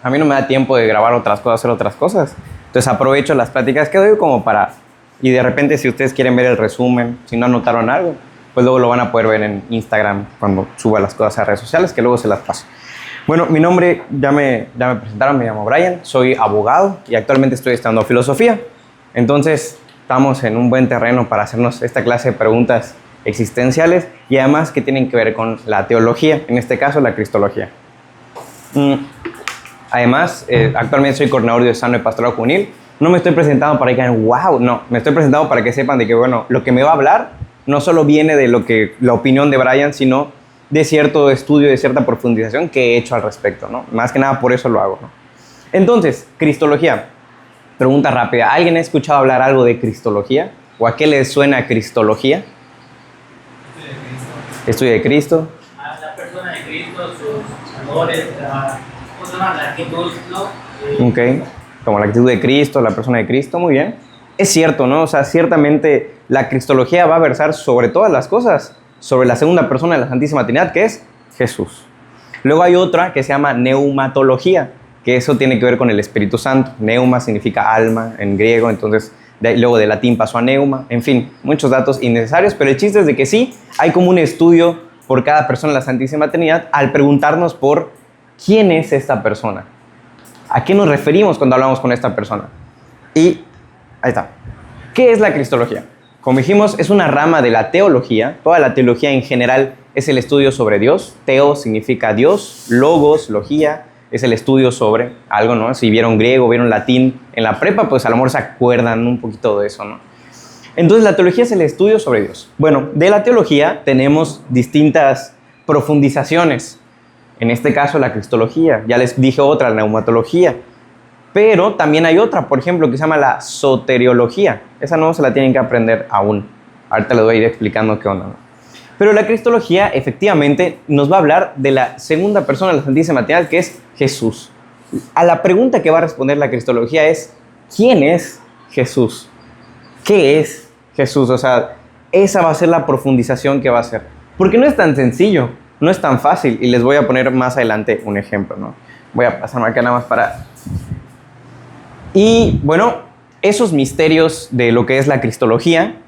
a mí no me da tiempo de grabar otras cosas, hacer otras cosas. Entonces aprovecho las pláticas que doy como para... Y de repente si ustedes quieren ver el resumen, si no anotaron algo, pues luego lo van a poder ver en Instagram cuando suba las cosas a redes sociales, que luego se las paso. Bueno, mi nombre, ya me presentaron, me llamo Brian, soy abogado y actualmente estoy estudiando filosofía. Entonces estamos en un buen terreno para hacernos esta clase de preguntas existenciales y además que tienen que ver con la teología, en este caso la cristología. Además, actualmente soy coordinador diocesano de pastorado juvenil. No me estoy presentando para que digan, wow, no, me estoy presentando para que sepan de que, bueno, lo que me va a hablar no solo viene de la opinión de Brian, sino de cierto estudio, de cierta profundización que he hecho al respecto, ¿no? Más que nada por eso lo hago, ¿no? Entonces, cristología. Pregunta rápida, ¿alguien ha escuchado hablar algo de cristología? ¿O a qué le suena cristología? Estudio de Cristo. La persona de Cristo, sus valores, la actitud, ¿no? Ok, como la actitud de Cristo, la persona de Cristo, muy bien. Es cierto, ¿no? O sea, ciertamente la cristología va a versar sobre todas las cosas, sobre la segunda persona de la Santísima Trinidad, que es Jesús. Luego hay otra que se llama neumatología, que eso tiene que ver con el Espíritu Santo. Neuma significa alma en griego, entonces luego de latín pasó a neuma. En fin, muchos datos innecesarios, pero el chiste es de que sí, hay como un estudio por cada persona de la Santísima Trinidad al preguntarnos por quién es esta persona. ¿A qué nos referimos cuando hablamos con esta persona? Y ahí está. ¿Qué es la cristología? Como dijimos, es una rama de la teología. Toda la teología en general es el estudio sobre Dios. Teo significa Dios, logos, logía, es el estudio sobre algo, ¿no? Si vieron griego, vieron latín en la prepa, pues a lo mejor se acuerdan un poquito de eso, ¿no? Entonces la teología es el estudio sobre Dios. Bueno, de la teología tenemos distintas profundizaciones. En este caso la cristología, ya les dije otra, la neumatología. Pero también hay otra, por ejemplo, que se llama la soteriología. Esa no se la tienen que aprender aún. Ahorita les voy a ir explicando qué onda, ¿no? Pero la cristología efectivamente nos va a hablar de la segunda persona de la Santísima Trinidad, que es Jesús. A la pregunta que va a responder la cristología es, ¿quién es Jesús? ¿Qué es Jesús? O sea, esa va a ser la profundización que va a hacer. Porque no es tan sencillo, no es tan fácil. Y les voy a poner más adelante un ejemplo, ¿no? Voy a pasarme acá nada más para... Y bueno, esos misterios de lo que es la cristología,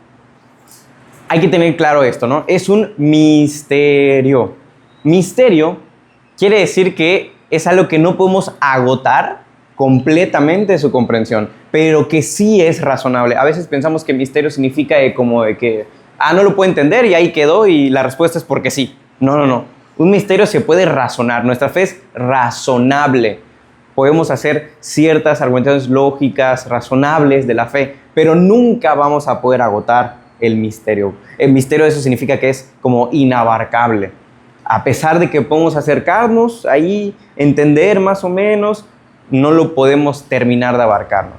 hay que tener claro esto, ¿no? Es un misterio. Misterio quiere decir que es algo que no podemos agotar completamente su comprensión, pero que sí es razonable. A veces pensamos que misterio significa como de que, no lo puedo entender y ahí quedó y la respuesta es porque sí. No. Un misterio se puede razonar. Nuestra fe es razonable. Podemos hacer ciertas argumentaciones lógicas, razonables de la fe, pero nunca vamos a poder agotar el misterio. El misterio, eso significa que es como inabarcable. A pesar de que podemos acercarnos ahí, entender más o menos, no lo podemos terminar de abarcar, ¿no?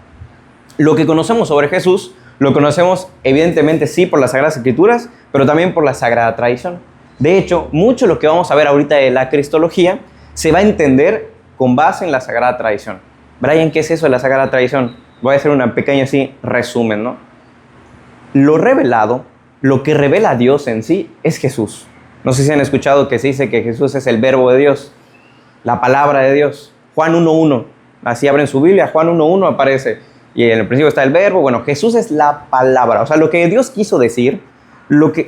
Lo que conocemos sobre Jesús, lo conocemos evidentemente sí por las Sagradas Escrituras, pero también por la Sagrada Tradición. De hecho, mucho de lo que vamos a ver ahorita de la cristología se va a entender con base en la Sagrada Tradición. Brian, ¿qué es eso de la Sagrada Tradición? Voy a hacer un pequeño así resumen, ¿no? Lo revelado, lo que revela Dios en sí, es Jesús. No sé si han escuchado que se dice que Jesús es el verbo de Dios, la palabra de Dios. Juan 1.1, así abren su Biblia, Juan 1.1 aparece. Y en el principio está el verbo, bueno, Jesús es la palabra. O sea, lo que Dios quiso decir,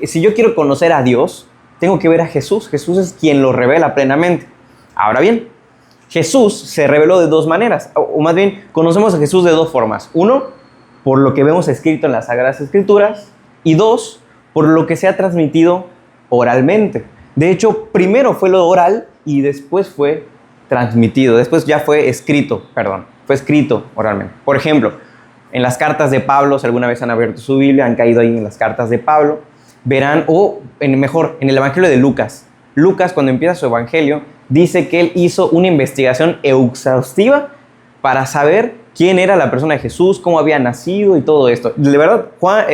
si yo quiero conocer a Dios, tengo que ver a Jesús. Jesús es quien lo revela plenamente. Ahora bien, Jesús se reveló de dos maneras, o más bien, conocemos a Jesús de dos formas. Uno, por lo que vemos escrito en las Sagradas Escrituras, y dos, por lo que se ha transmitido oralmente. De hecho, primero fue lo oral y después fue transmitido, después ya fue escrito oralmente. Por ejemplo, en las cartas de Pablo, si alguna vez han abierto su Biblia, han caído ahí en las cartas de Pablo, verán, en el Evangelio de Lucas. Lucas, cuando empieza su Evangelio, dice que él hizo una investigación exhaustiva para saber quién era la persona de Jesús, cómo había nacido y todo esto. De verdad,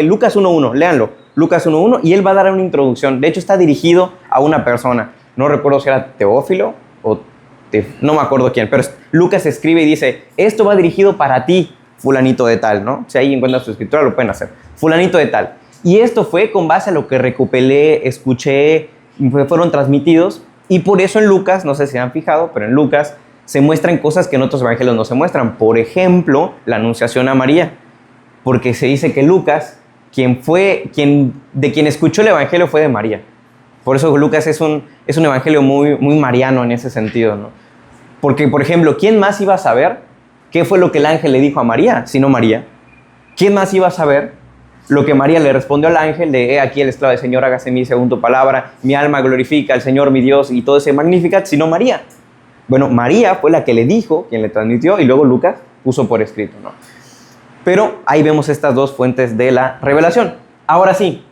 Lucas 1.1, léanlo, Lucas 1.1, y él va a dar una introducción. De hecho, está dirigido a una persona. No recuerdo si era Teófilo o no me acuerdo quién, pero Lucas escribe y dice, esto va dirigido para ti, fulanito de tal, ¿no? Si ahí encuentran su escritura, lo pueden hacer. Fulanito de tal. Y esto fue con base a lo que recopilé, escuché, fueron transmitidos. Y por eso en Lucas, no sé si han fijado, pero en Lucas se muestran cosas que en otros evangelios no se muestran. Por ejemplo, la anunciación a María. Porque se dice que Lucas, de quien escuchó el evangelio fue de María. Por eso Lucas es un evangelio muy, muy mariano en ese sentido, ¿no? Porque, por ejemplo, ¿quién más iba a saber qué fue lo que el ángel le dijo a María, sino María? ¿Quién más iba a saber lo que María le respondió al ángel de he aquí el esclavo del Señor, hágase en mí según tu palabra, mi alma glorifica al Señor mi Dios y todo ese Magnificat, sino María? Bueno, María fue la que le dijo, quien le transmitió, y luego Lucas puso por escrito, ¿no? Pero ahí vemos estas dos fuentes de la revelación. Ahora sí,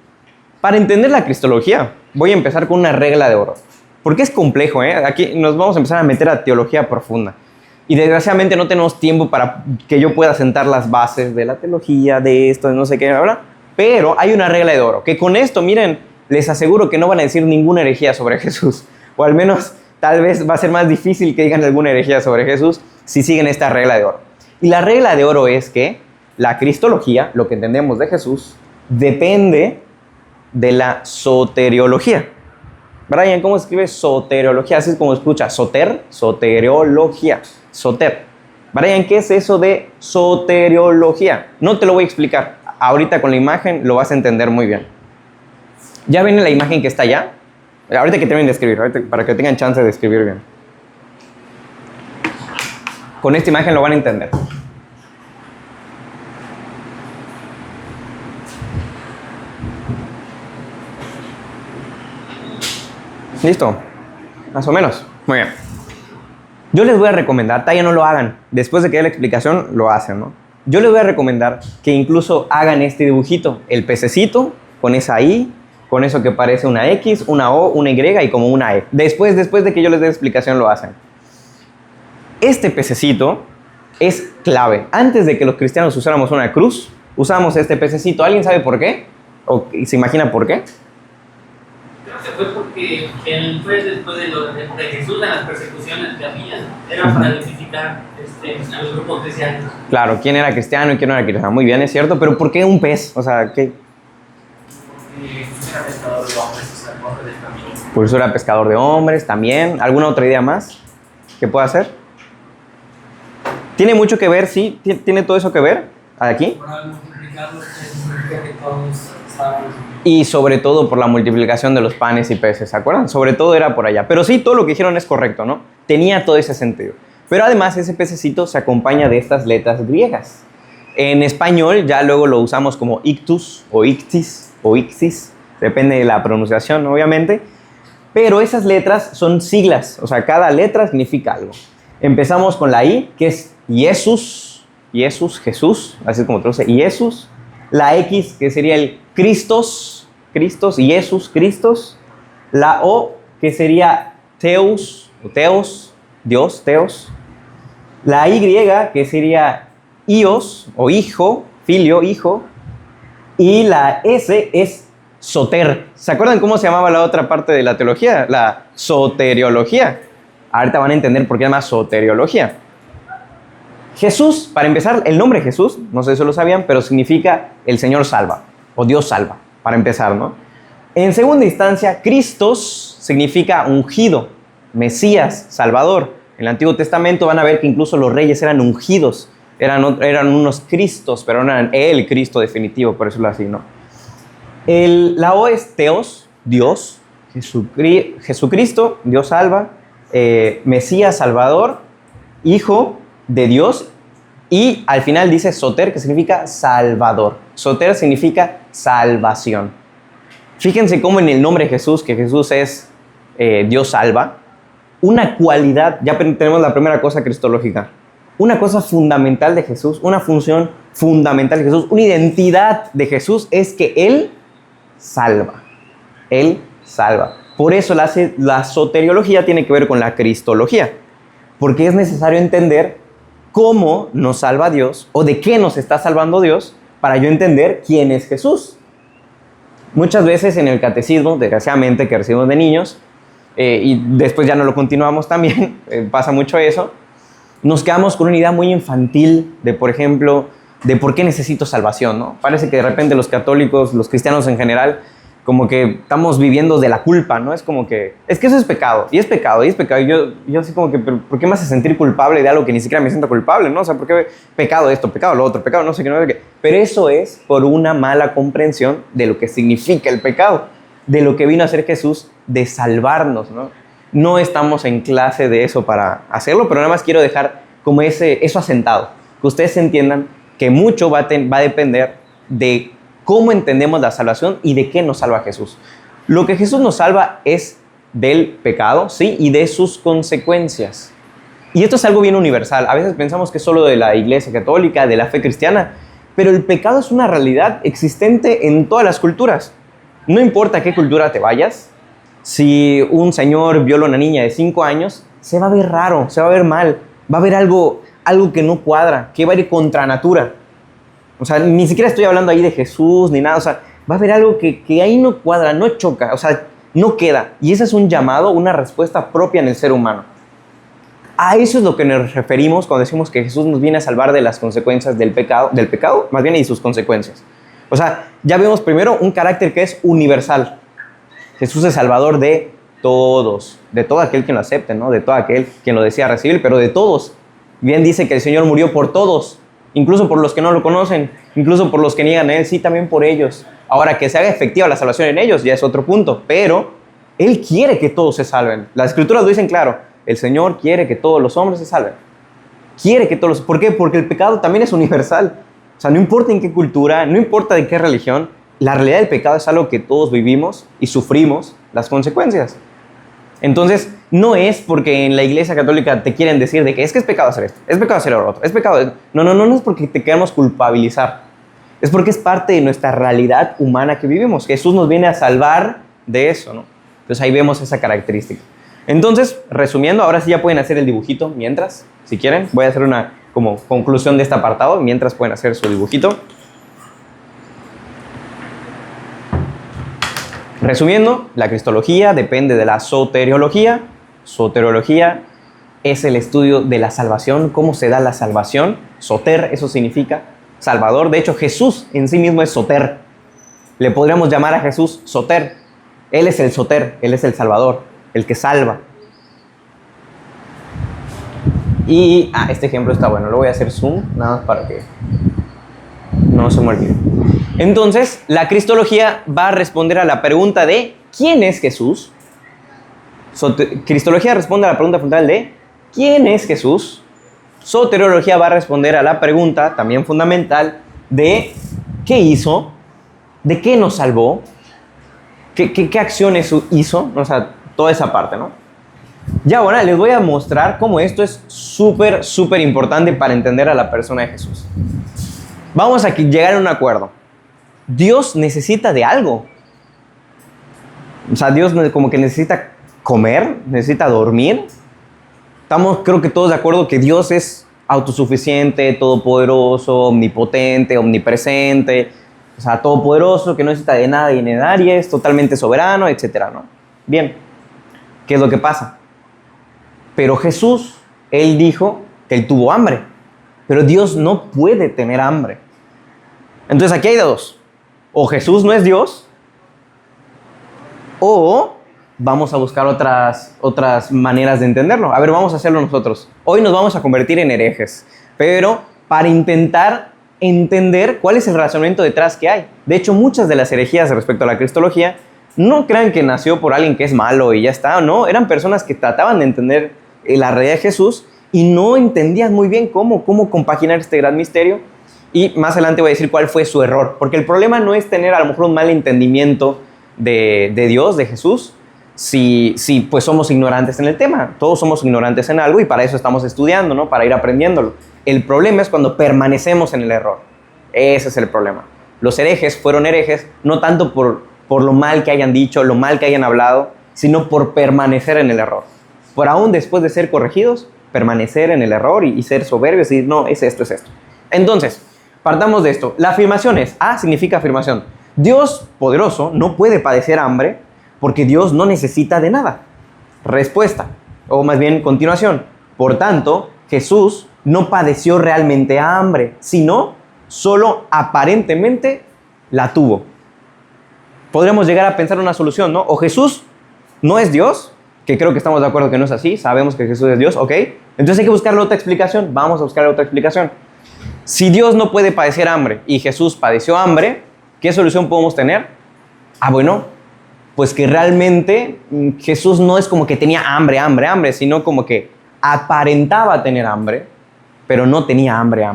para entender la cristología, voy a empezar con una regla de oro. Porque es complejo, ¿eh? Aquí nos vamos a empezar a meter a teología profunda. Y desgraciadamente no tenemos tiempo para que yo pueda sentar las bases de la teología, de esto, de no sé qué, ¿verdad? Pero hay una regla de oro, que con esto, miren, les aseguro que no van a decir ninguna herejía sobre Jesús. O al menos, tal vez va a ser más difícil que digan alguna herejía sobre Jesús si siguen esta regla de oro. Y la regla de oro es que la cristología, lo que entendemos de Jesús, depende de la soteriología. Brian, ¿cómo se escribe soteriología? Así es como escucha, soteriología, soter. Brian, ¿qué es eso de soteriología? No te lo voy a explicar. Ahorita con la imagen lo vas a entender muy bien. ¿Ya ven la imagen que está allá? Ahorita que terminen de escribir, para que tengan chance de escribir bien. Con esta imagen lo van a entender. ¿Listo? Más o menos. Muy bien. Yo les voy a recomendar, todavía no lo hagan. Después de que dé la explicación, lo hacen, ¿no? Yo les voy a recomendar que incluso hagan este dibujito. El pececito con esa I, con eso que parece una X, una O, una Y y como una E. Después de que yo les dé la explicación, lo hacen. Este pececito es clave. Antes de que los cristianos usáramos una cruz, usamos este pececito. ¿Alguien sabe por qué? ¿O se imagina por qué? Creo que fue porque fue después de Jesús en las persecuciones que había, era para identificar a los grupos cristianos. Claro, quién era cristiano y quién no era cristiano. Muy bien, es cierto, pero ¿por qué un pez? O sea, ¿qué? Porque era pescador de hombres, o sea, hombre del camino. Por eso era pescador de hombres también. ¿Alguna otra idea más que pueda hacer? ¿Tiene mucho que ver? Sí, tiene todo eso que ver. Aquí. Para multiplicarlos, significa que todos estaban. Y sobre todo por la multiplicación de los panes y peces, ¿se acuerdan? Sobre todo era por allá. Pero sí, todo lo que dijeron es correcto, ¿no? Tenía todo ese sentido. Pero además ese pececito se acompaña de estas letras griegas. En español ya luego lo usamos como ictus o ictis o ixis, depende de la pronunciación, obviamente. Pero esas letras son siglas, o sea, cada letra significa algo. Empezamos con la I, que es Jesús, Jesús, así es como traduce, Jesús. La X, que sería el Christos, Jesús, Christos. La O, que sería Theos, o Theos, Dios, Theos. La Y, que sería Ios, o hijo, filio, hijo. Y la S es soter. ¿Se acuerdan cómo se llamaba la otra parte de la teología? La soteriología. Ahorita van a entender por qué se llama soteriología. Jesús, para empezar, el nombre Jesús, no sé si lo sabían, pero significa el Señor salva, o Dios salva, para empezar, ¿no? En segunda instancia, Cristos significa ungido, Mesías, Salvador. En el Antiguo Testamento van a ver que incluso los reyes eran ungidos, eran unos Cristos, pero no eran el Cristo definitivo, por decirlo así, ¿no? La O es Theos, Dios, Jesucristo, Dios salva, Mesías, Salvador, Hijo de Dios, y al final dice soter, que significa salvador. Soter significa salvación. Fíjense cómo en el nombre de Jesús, que Jesús es Dios salva, una cualidad, ya tenemos la primera cosa cristológica, una cosa fundamental de Jesús, una función fundamental de Jesús, una identidad de Jesús es que Él salva. Él salva. Por eso la soteriología tiene que ver con la cristología, porque es necesario entender cómo nos salva Dios o de qué nos está salvando Dios para yo entender quién es Jesús. Muchas veces en el catecismo, desgraciadamente, que recibimos de niños, y después ya no lo continuamos también, pasa mucho eso, nos quedamos con una idea muy infantil de, por ejemplo, de por qué necesito salvación, ¿no? Parece que de repente los católicos, los cristianos en general, como que estamos viviendo de la culpa, ¿no? Es como que, es que eso es pecado, y es pecado, y es pecado. Y yo así como que, ¿pero por qué me hace sentir culpable de algo que ni siquiera me siento culpable, ¿no? O sea, ¿por qué pecado esto, pecado lo otro, pecado no sé qué, no sé qué? Pero eso es por una mala comprensión de lo que significa el pecado, de lo que vino a hacer Jesús, de salvarnos, ¿no? No estamos en clase de eso para hacerlo, pero nada más quiero dejar como eso asentado, que ustedes entiendan que mucho va a depender de cómo entendemos la salvación y de qué nos salva Jesús. Lo que Jesús nos salva es del pecado, ¿sí? Y de sus consecuencias. Y esto es algo bien universal. A veces pensamos que es solo de la Iglesia Católica, de la fe cristiana, pero el pecado es una realidad existente en todas las culturas. No importa a qué cultura te vayas, si un señor viola a una niña de 5 años, se va a ver raro, se va a ver mal, va a haber algo que no cuadra, que va a ir contra natura. O sea, ni siquiera estoy hablando ahí de Jesús ni nada. O sea, va a haber algo que ahí no cuadra, no choca, o sea, no queda. Y ese es un llamado, una respuesta propia en el ser humano. A eso es lo que nos referimos cuando decimos que Jesús nos viene a salvar de las consecuencias del pecado, más bien, y sus consecuencias. O sea, ya vemos primero un carácter que es universal. Jesús es salvador de todos, de todo aquel quien lo acepte, ¿no? De todo aquel quien lo desea recibir, pero de todos. Bien dice que el Señor murió por todos, incluso por los que no lo conocen, incluso por los que niegan a Él, sí, también por ellos. Ahora, que se haga efectiva la salvación en ellos ya es otro punto, pero Él quiere que todos se salven. Las Escrituras lo dicen claro, el Señor quiere que todos los hombres se salven. Quiere que todos ¿Por qué? Porque el pecado también es universal. O sea, no importa en qué cultura, no importa de qué religión, la realidad del pecado es algo que todos vivimos y sufrimos las consecuencias. Entonces, no es porque en la Iglesia Católica te quieren decir de que es pecado hacer esto, es pecado hacer lo otro, es pecado... No es porque te queremos culpabilizar. Es porque es parte de nuestra realidad humana que vivimos. Jesús nos viene a salvar de eso, ¿no? Entonces ahí vemos esa característica. Entonces, resumiendo, ahora sí ya pueden hacer el dibujito mientras, si quieren. Voy a hacer una como conclusión de este apartado, mientras pueden hacer su dibujito. Resumiendo, la cristología depende de la soteriología. Soteriología es el estudio de la salvación, cómo se da la salvación. Soter, eso significa salvador. De hecho, Jesús en sí mismo es soter. Le podríamos llamar a Jesús soter. Él es el soter, Él es el salvador, el que salva. Y, este ejemplo está bueno, lo voy a hacer zoom, nada más para que no se me olvide. Entonces, la cristología va a responder a la pregunta de ¿quién es Jesús? Cristología responde a la pregunta fundamental de ¿quién es Jesús? Soteriología va a responder a la pregunta también fundamental de ¿qué hizo? ¿De qué nos salvó? ¿Qué acciones hizo? O sea, toda esa parte, ¿no? Ya ahora les voy a mostrar cómo esto es súper, súper importante para entender a la persona de Jesús. Vamos a llegar a un acuerdo. Dios necesita de algo. O sea, Dios como que necesita comer, necesita dormir. Estamos, creo que todos de acuerdo que Dios es autosuficiente, todopoderoso, omnipotente, omnipresente. O sea, todopoderoso, que no necesita de nada y de nadie, es totalmente soberano, etcétera, ¿no? Bien, ¿qué es lo que pasa? Pero Jesús, Él dijo que Él tuvo hambre. Pero Dios no puede tener hambre. Entonces aquí hay de dos. O Jesús no es Dios, o vamos a buscar otras maneras de entenderlo. A ver, vamos a hacerlo nosotros. Hoy nos vamos a convertir en herejes, pero para intentar entender cuál es el razonamiento detrás que hay. De hecho, muchas de las herejías respecto a la cristología, no crean que nació por alguien que es malo y ya está, no, eran personas que trataban de entender la realidad de Jesús y no entendían muy bien cómo compaginar este gran misterio. Y más adelante voy a decir cuál fue su error, porque el problema no es tener a lo mejor un mal entendimiento de Dios, de Jesús, si pues somos ignorantes en el tema. Todos somos ignorantes en algo y para eso estamos estudiando, ¿no? Para ir aprendiéndolo. El problema es cuando permanecemos en el error. Ese es el problema. Los herejes fueron herejes no tanto por lo mal que hayan dicho, lo mal que hayan hablado, sino por permanecer en el error. Por aún después de ser corregidos, permanecer en el error y ser soberbios y decir, no, es esto. Entonces, partamos de esto. La afirmación es, significa afirmación. Dios poderoso no puede padecer hambre porque Dios no necesita de nada. Respuesta, o más bien continuación. Por tanto, Jesús no padeció realmente hambre, sino solo aparentemente la tuvo. podríamos llegar a pensar una solución, ¿no? O Jesús no es Dios, que creo que estamos de acuerdo que no es así, sabemos que Jesús es Dios, ¿ok? Entonces hay que buscarle otra explicación, vamos a buscarle otra explicación. Si Dios no puede padecer hambre y Jesús padeció hambre, ¿qué solución podemos tener? Bueno, pues que realmente Jesús no es como que tenía hambre, sino como que aparentaba tener hambre, pero no tenía hambre.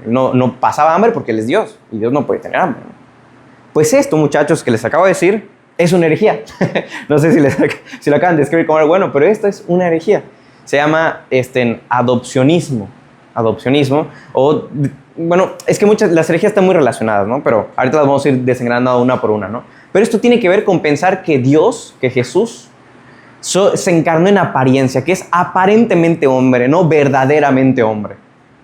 No pasaba hambre porque Él es Dios y Dios no puede tener hambre, ¿no? Pues esto, muchachos, que les acabo de decir, es una herejía. No sé si lo acaban de escribir como algo bueno, pero esto es una herejía. Se llama adopcionismo. O, bueno, es que las herejías están muy relacionadas, ¿no? Pero ahorita las vamos a ir desengranando una por una, ¿no? Pero esto tiene que ver con pensar que Dios, que Jesús, se encarnó en apariencia, que es aparentemente hombre, no verdaderamente hombre.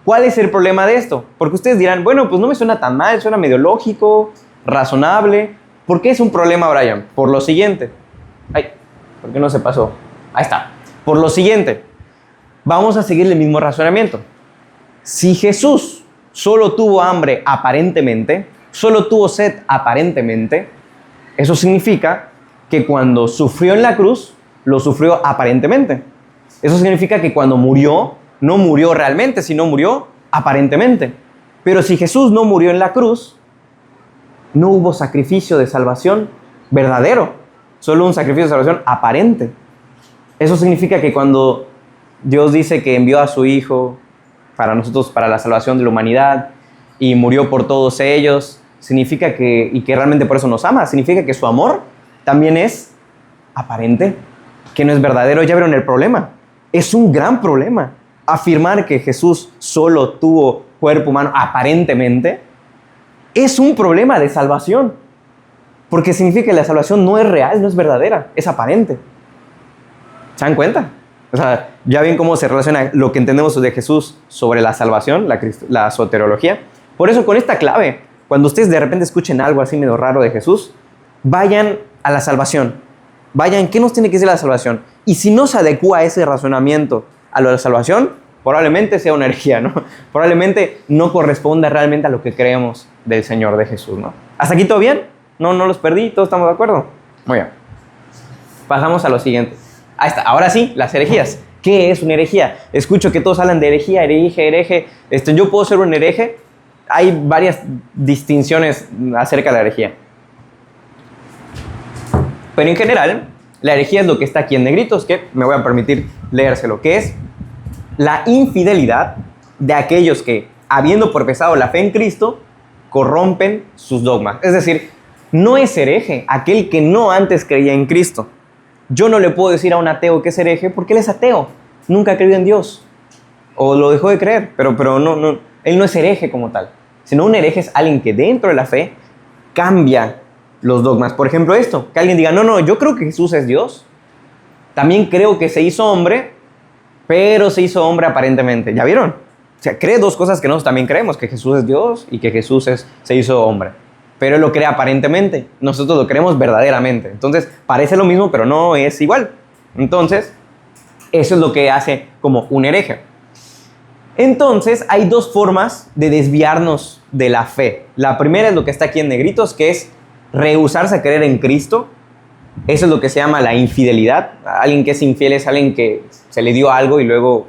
¿Cuál es el problema de esto? Porque ustedes dirán, bueno, pues no me suena tan mal, suena medio lógico, razonable. ¿Por qué es un problema, Brian? Por lo siguiente. Ay, ¿por qué no se pasó? Ahí está. Por lo siguiente. Vamos a seguir el mismo razonamiento. Si Jesús solo tuvo hambre aparentemente, solo tuvo sed aparentemente, eso significa que cuando sufrió en la cruz, lo sufrió aparentemente. Eso significa que cuando murió, no murió realmente, sino murió aparentemente. Pero si Jesús no murió en la cruz, no hubo sacrificio de salvación verdadero, solo un sacrificio de salvación aparente. Eso significa que cuando Dios dice que envió a su Hijo para nosotros, para la salvación de la humanidad, y murió por todos ellos, significa que, y que realmente por eso nos ama, significa que su amor también es aparente, que no es verdadero. Ya vieron el problema. Es un gran problema. Afirmar que Jesús solo tuvo cuerpo humano aparentemente es un problema de salvación, porque significa que la salvación no es real, no es verdadera, es aparente. ¿Se dan cuenta? O sea, ya ven cómo se relaciona lo que entendemos de Jesús sobre la salvación, la soteriología. Por eso, con esta clave, cuando ustedes de repente escuchen algo así medio raro de Jesús, vayan a la salvación. Vayan, ¿qué nos tiene que decir la salvación? Y si no se adecua ese razonamiento a lo de la salvación, probablemente sea una herejía, ¿no? Probablemente no corresponda realmente a lo que creemos del Señor, de Jesús, ¿no? ¿Hasta aquí todo bien? No los perdí, ¿todos estamos de acuerdo? Muy bien. Pasamos a lo siguiente. Ahí está, ahora sí, las herejías. ¿Qué es una herejía? Escucho que todos hablan de herejía, hereje. ¿Yo puedo ser un hereje? Hay varias distinciones acerca de la herejía. Pero en general, la herejía es lo que está aquí en negritos, que me voy a permitir leérselo, que es la infidelidad de aquellos que, habiendo profesado la fe en Cristo, corrompen sus dogmas. Es decir, no es hereje aquel que no antes creía en Cristo. Yo no le puedo decir a un ateo que es hereje porque él es ateo, nunca ha creído en Dios, o lo dejó de creer, pero no, él no es hereje como tal, sino un hereje es alguien que dentro de la fe cambia los dogmas. Por ejemplo esto, que alguien diga, no, yo creo que Jesús es Dios, también creo que se hizo hombre, pero se hizo hombre aparentemente. ¿Ya vieron? O sea, cree dos cosas que nosotros también creemos, que Jesús es Dios y que Jesús se hizo hombre. Pero él lo cree aparentemente, nosotros lo creemos verdaderamente. Entonces, parece lo mismo, pero no es igual. Entonces, eso es lo que hace como un hereje. Entonces, hay dos formas de desviarnos de la fe. La primera es lo que está aquí en negritos, que es rehusarse a creer en Cristo. Eso es lo que se llama la infidelidad. Alguien que es infiel es alguien que se le dio algo y luego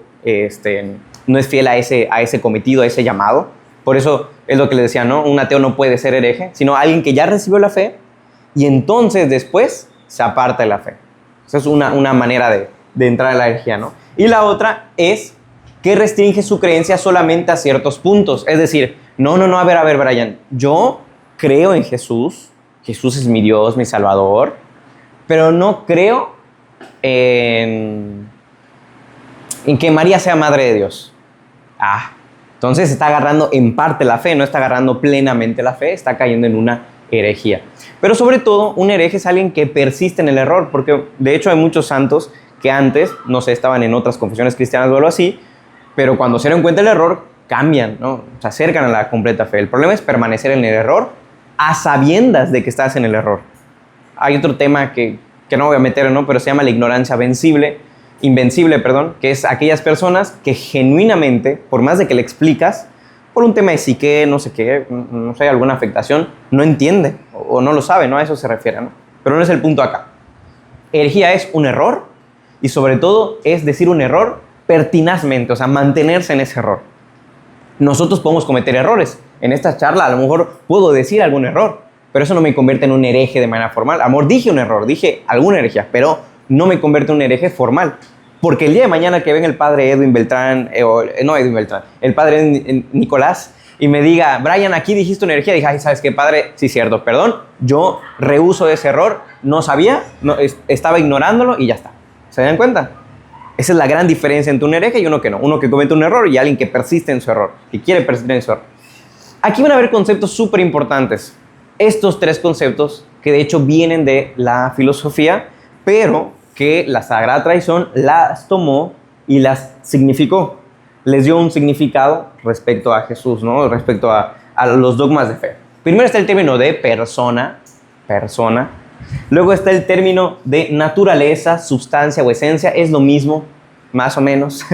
no es fiel a ese cometido, a ese llamado. Por eso es lo que les decía, ¿no? Un ateo no puede ser hereje, sino alguien que ya recibió la fe y entonces después se aparta de la fe. Esa es una manera de entrar a la herejía, ¿no? Y la otra es que restringe su creencia solamente a ciertos puntos. Es decir, no, a ver, Brian, yo creo en Jesús, Jesús es mi Dios, mi Salvador, pero no creo en que María sea madre de Dios. Entonces está agarrando en parte la fe, no está agarrando plenamente la fe, está cayendo en una herejía. Pero sobre todo, un hereje es alguien que persiste en el error, porque de hecho hay muchos santos que antes, no sé, estaban en otras confesiones cristianas o algo así, pero cuando se dan cuenta del error, cambian, ¿no? Se acercan a la completa fe. El problema es permanecer en el error a sabiendas de que estás en el error. Hay otro tema que no voy a meter, ¿no? Pero se llama la ignorancia invencible, que es aquellas personas que genuinamente, por más de que le explicas, por un tema de psique, no sé qué, no sé, alguna afectación, no entiende o no lo sabe, ¿no? A eso se refiere, ¿no? Pero no es el punto acá. Herejía es un error y sobre todo es decir un error pertinazmente, o sea, mantenerse en ese error. Nosotros podemos cometer errores. En esta charla a lo mejor puedo decir algún error, pero eso no me convierte en un hereje de manera formal. Amor, dije un error, dije alguna herejía, pero no me convierte en un hereje formal. Porque el día de mañana que venga el padre Edwin Beltrán, no Edwin Beltrán, el padre Nicolás, y me diga, Brian, aquí dijiste una herejía, dije, ay, ¿sabes qué, padre? Sí, cierto, perdón, yo rehuso ese error, no sabía, estaba ignorándolo y ya está. ¿Se dan cuenta? Esa es la gran diferencia entre un hereje y uno que no. Uno que comete un error y alguien que persiste en su error, que quiere persistir en su error. Aquí van a haber conceptos súper importantes. Estos 3 conceptos que de hecho vienen de la filosofía, pero que la Sagrada Tradición las tomó y las significó. Les dio un significado respecto a Jesús, ¿no? Respecto a los dogmas de fe. Primero está el término de persona. Luego está el término de naturaleza, sustancia o esencia. Es lo mismo, más o menos.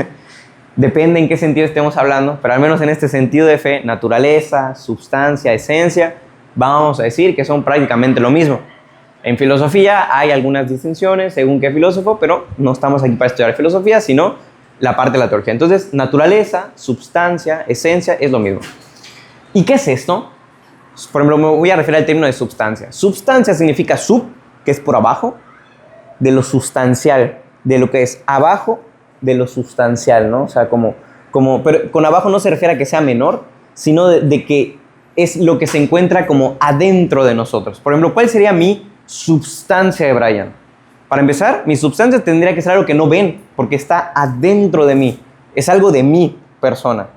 Depende en qué sentido estemos hablando, pero al menos en este sentido de fe, naturaleza, sustancia, esencia, vamos a decir que son prácticamente lo mismo. En filosofía hay algunas distinciones según qué filósofo, pero no estamos aquí para estudiar filosofía, sino la parte de la teología. Entonces, naturaleza, sustancia, esencia es lo mismo. ¿Y qué es esto? Por ejemplo, me voy a referir al término de sustancia. Substancia significa sub, que es por abajo, de lo sustancial, de lo que es abajo de lo sustancial, ¿no? O sea, pero con abajo no se refiere a que sea menor, sino de que es lo que se encuentra como adentro de nosotros. Por ejemplo, ¿cuál sería mi substancia de Brian? Para empezar, mi substancia tendría que ser algo que no ven, porque está adentro de mí. Es algo de mi persona.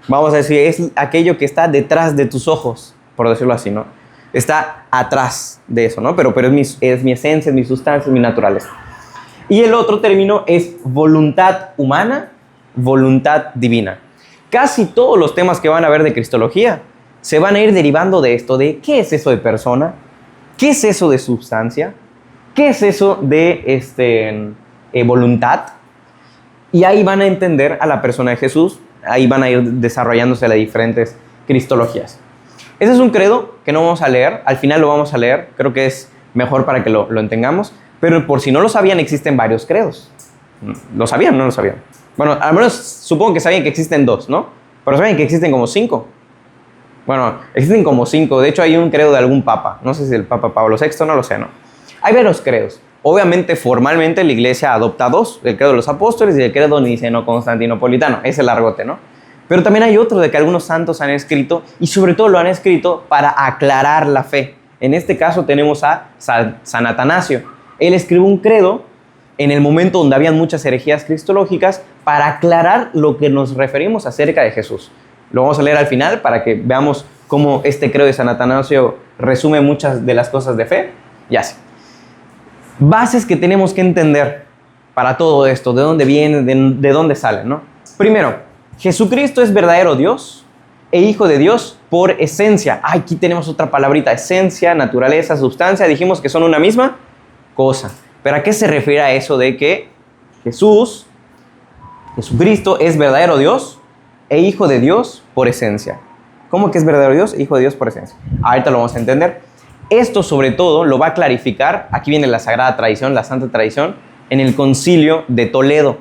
Vamos a decir, es aquello que está detrás de tus ojos, por decirlo así, ¿no? Está atrás de eso, ¿no? Pero es mi esencia, es mi sustancia, es mi naturaleza. Y el otro término es voluntad humana, voluntad divina. Casi todos los temas que van a ver de cristología se van a ir derivando de esto, de qué es eso de persona, qué es eso de sustancia, qué es eso de voluntad. Y ahí van a entender a la persona de Jesús, ahí van a ir desarrollándose las diferentes cristologías. Ese es un credo que no vamos a leer, al final lo vamos a leer, creo que es mejor para que lo entendamos, pero por si no lo sabían, existen varios credos. ¿Lo sabían o no lo sabían? Bueno, al menos supongo que sabían que existen 2, ¿no? Pero saben que existen como 5. Bueno, existen como 5, de hecho hay un credo de algún papa, no sé si el Papa Pablo VI, no lo sé, ¿no? Hay varios credos. Obviamente, formalmente la iglesia adopta 2, el credo de los apóstoles y el credo niceno-constantinopolitano, ese largote, ¿no? Pero también hay otro de que algunos santos han escrito y sobre todo lo han escrito para aclarar la fe. En este caso tenemos a San Atanasio. Él escribió un credo en el momento donde habían muchas herejías cristológicas para aclarar lo que nos referimos acerca de Jesús. Lo vamos a leer al final para que veamos cómo este credo de San Atanasio resume muchas de las cosas de fe. Y así. Bases que tenemos que entender para todo esto, de dónde viene, de dónde sale, ¿no? Primero, Jesucristo es verdadero Dios e Hijo de Dios por esencia. Aquí tenemos otra palabrita, esencia, naturaleza, sustancia. Dijimos que son una misma cosa. ¿Pero a qué se refiere a eso de que Jesucristo es verdadero Dios e Hijo de Dios por esencia? ¿Cómo que es verdadero Dios e Hijo de Dios por esencia? Ahorita lo vamos a entender. Esto sobre todo lo va a clarificar, aquí viene la Sagrada Tradición, la Santa Tradición, en el Concilio de Toledo.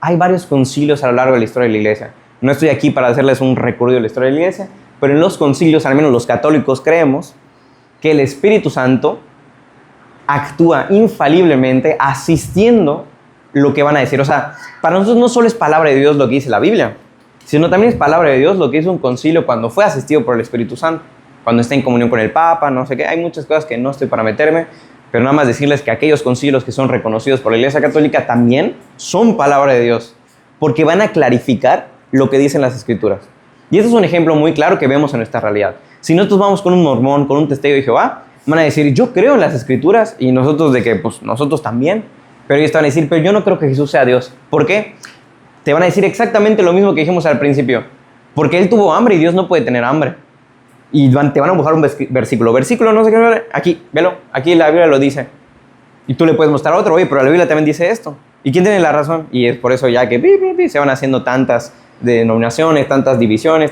Hay varios concilios a lo largo de la historia de la Iglesia. No estoy aquí para hacerles un recorrido de la historia de la Iglesia, pero en los concilios, al menos los católicos, creemos que el Espíritu Santo actúa infaliblemente asistiendo lo que van a decir. O sea, para nosotros no solo es palabra de Dios lo que dice la Biblia, sino también es palabra de Dios lo que hizo un concilio cuando fue asistido por el Espíritu Santo, cuando está en comunión con el Papa, no sé qué. Hay muchas cosas que no estoy para meterme, pero nada más decirles que aquellos concilios que son reconocidos por la Iglesia Católica también son palabra de Dios, porque van a clarificar lo que dicen las Escrituras. Y este es un ejemplo muy claro que vemos en nuestra realidad. Si nosotros vamos con un mormón, con un testigo de Jehová, van a decir, yo creo en las Escrituras, y nosotros de que, pues nosotros también, pero ellos te van a decir, pero yo no creo que Jesús sea Dios. ¿Por qué? Te van a decir exactamente lo mismo que dijimos al principio, porque Él tuvo hambre y Dios no puede tener hambre. Y te van a buscar un versículo, no sé qué, aquí, velo, aquí la Biblia lo dice. Y tú le puedes mostrar otro, oye, pero la Biblia también dice esto. ¿Y quién tiene la razón? Y es por eso ya que se van haciendo tantas denominaciones, tantas divisiones,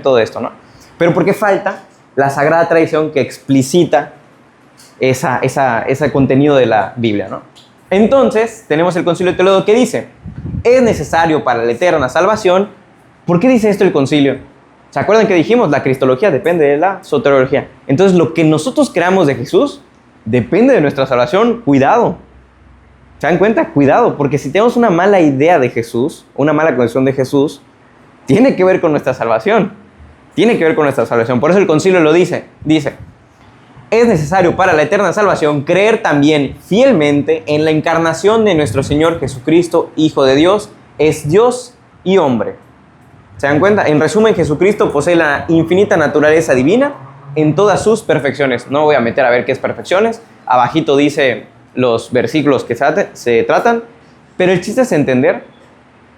todo esto, ¿no? Pero ¿por qué falta la Sagrada Tradición que explicita ese contenido de la Biblia, ¿no? Entonces, tenemos el Concilio de Toledo que dice, es necesario para la eterna salvación. ¿Por qué dice esto el concilio? ¿Se acuerdan que dijimos? La cristología depende de la soteriología. Entonces, lo que nosotros creamos de Jesús depende de nuestra salvación. Cuidado. ¿Se dan cuenta? Cuidado, porque si tenemos una mala idea de Jesús, una mala concepción de Jesús, tiene que ver con nuestra salvación. Tiene que ver con nuestra salvación. Por eso el concilio lo dice. Dice, es necesario para la eterna salvación creer también fielmente en la encarnación de nuestro Señor Jesucristo, Hijo de Dios, es Dios y hombre. ¿Se dan cuenta? En resumen, Jesucristo posee la infinita naturaleza divina en todas sus perfecciones. No voy a meter a ver qué es perfecciones. Abajito dice los versículos que se tratan. Pero el chiste es entender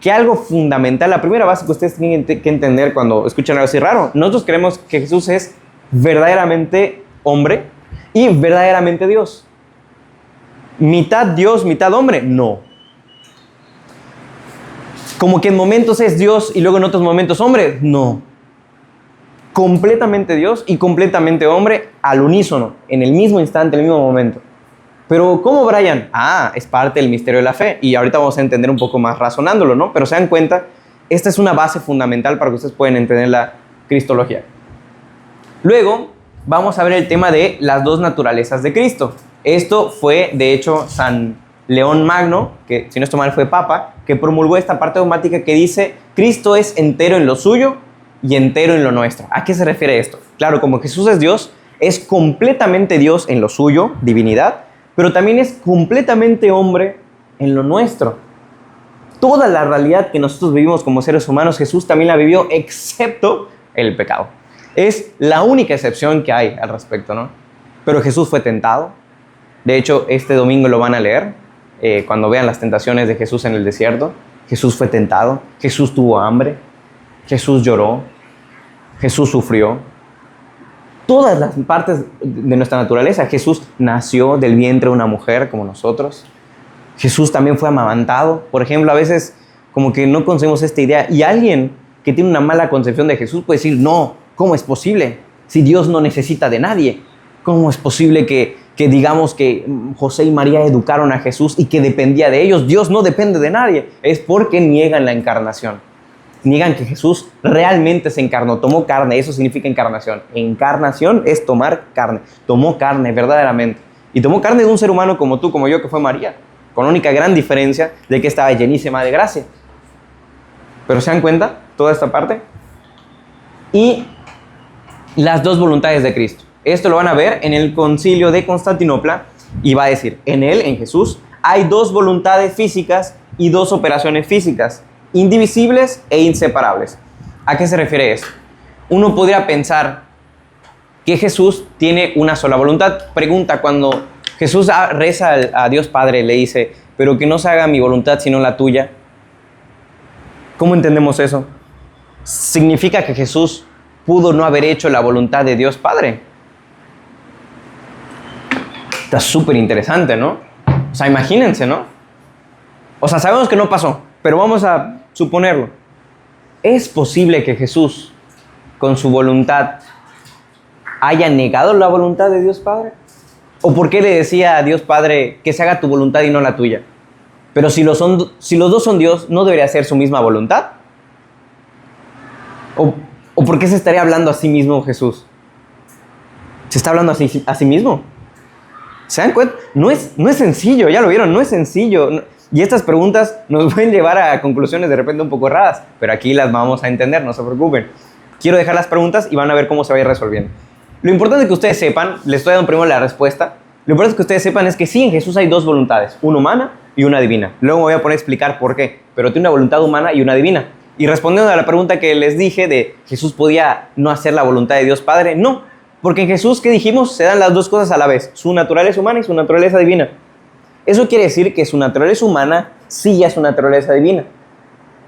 que algo fundamental, la primera base que ustedes tienen que entender cuando escuchan algo así raro, nosotros creemos que Jesús es verdaderamente hombre y verdaderamente Dios. ¿Mitad Dios, mitad hombre? No. Como que en momentos es Dios y luego en otros momentos hombre. No. Completamente Dios y completamente hombre al unísono, en el mismo instante, en el mismo momento. Pero ¿cómo, Brian? Es parte del misterio de la fe y ahorita vamos a entender un poco más razonándolo, ¿no? Pero se dan cuenta, esta es una base fundamental para que ustedes puedan entender la cristología. Luego vamos a ver el tema de las dos naturalezas de Cristo. Esto fue, de hecho, San León Magno, que si no estoy mal fue papa, que promulgó esta parte dogmática que dice, Cristo es entero en lo suyo y entero en lo nuestro. ¿A qué se refiere esto? Claro, como Jesús es Dios, es completamente Dios en lo suyo, divinidad, pero también es completamente hombre en lo nuestro. Toda la realidad que nosotros vivimos como seres humanos, Jesús también la vivió, excepto el pecado. Es la única excepción que hay al respecto, ¿no? Pero Jesús fue tentado. De hecho, este domingo lo van a leer, cuando vean las tentaciones de Jesús en el desierto. Jesús fue tentado, Jesús tuvo hambre, Jesús lloró, Jesús sufrió. Todas las partes de nuestra naturaleza. Jesús nació del vientre de una mujer como nosotros. Jesús también fue amamantado. Por ejemplo, a veces como que no concebimos esta idea. Y alguien que tiene una mala concepción de Jesús puede decir, no, ¿cómo es posible? Si Dios no necesita de nadie. ¿Cómo es posible que digamos que José y María educaron a Jesús y que dependía de ellos? Dios no depende de nadie. Es porque niegan la encarnación. Niegan que Jesús realmente se encarnó, tomó carne. Eso significa encarnación. Encarnación es tomar carne. Tomó carne verdaderamente. Y tomó carne de un ser humano como tú, como yo, que fue María. Con la única gran diferencia de que estaba llenísima de gracia. ¿Pero se dan cuenta toda esta parte? Y las dos voluntades de Cristo. Esto lo van a ver en el Concilio de Constantinopla. Y va a decir, en él, en Jesús, hay dos voluntades físicas y dos operaciones físicas, indivisibles e inseparables. ¿A qué se refiere esto? Uno podría pensar que Jesús tiene una sola voluntad. Pregunta, cuando Jesús reza a Dios Padre, le dice, pero que no se haga mi voluntad sino la tuya. ¿Cómo entendemos eso? ¿Significa que Jesús pudo no haber hecho la voluntad de Dios Padre? Está súper interesante, ¿no? O sea, imagínense, ¿no? O sea, sabemos que no pasó, pero vamos a suponerlo. ¿Es posible que Jesús, con su voluntad, haya negado la voluntad de Dios Padre? ¿O por qué le decía a Dios Padre que se haga tu voluntad y no la tuya? Pero si los dos son Dios, ¿no debería ser su misma voluntad? ¿O por qué se estaría hablando a sí mismo Jesús? ¿Se está hablando a sí mismo? ¿Se dan cuenta? No es sencillo, ya lo vieron, no es sencillo. Y estas preguntas nos pueden llevar a conclusiones de repente un poco raras, pero aquí las vamos a entender, no se preocupen. Quiero dejar las preguntas y van a ver cómo se va a ir resolviendo. Lo importante que ustedes sepan, les estoy dando primero la respuesta, lo importante que ustedes sepan es que sí, en Jesús hay dos voluntades, una humana y una divina. Luego me voy a poner a explicar por qué, pero tiene una voluntad humana y una divina. Y respondiendo a la pregunta que les dije de Jesús podía no hacer la voluntad de Dios Padre, no, porque en Jesús, ¿qué dijimos? Se dan las dos cosas a la vez, su naturaleza humana y su naturaleza divina. Eso quiere decir que su naturaleza humana sí ya es su naturaleza divina.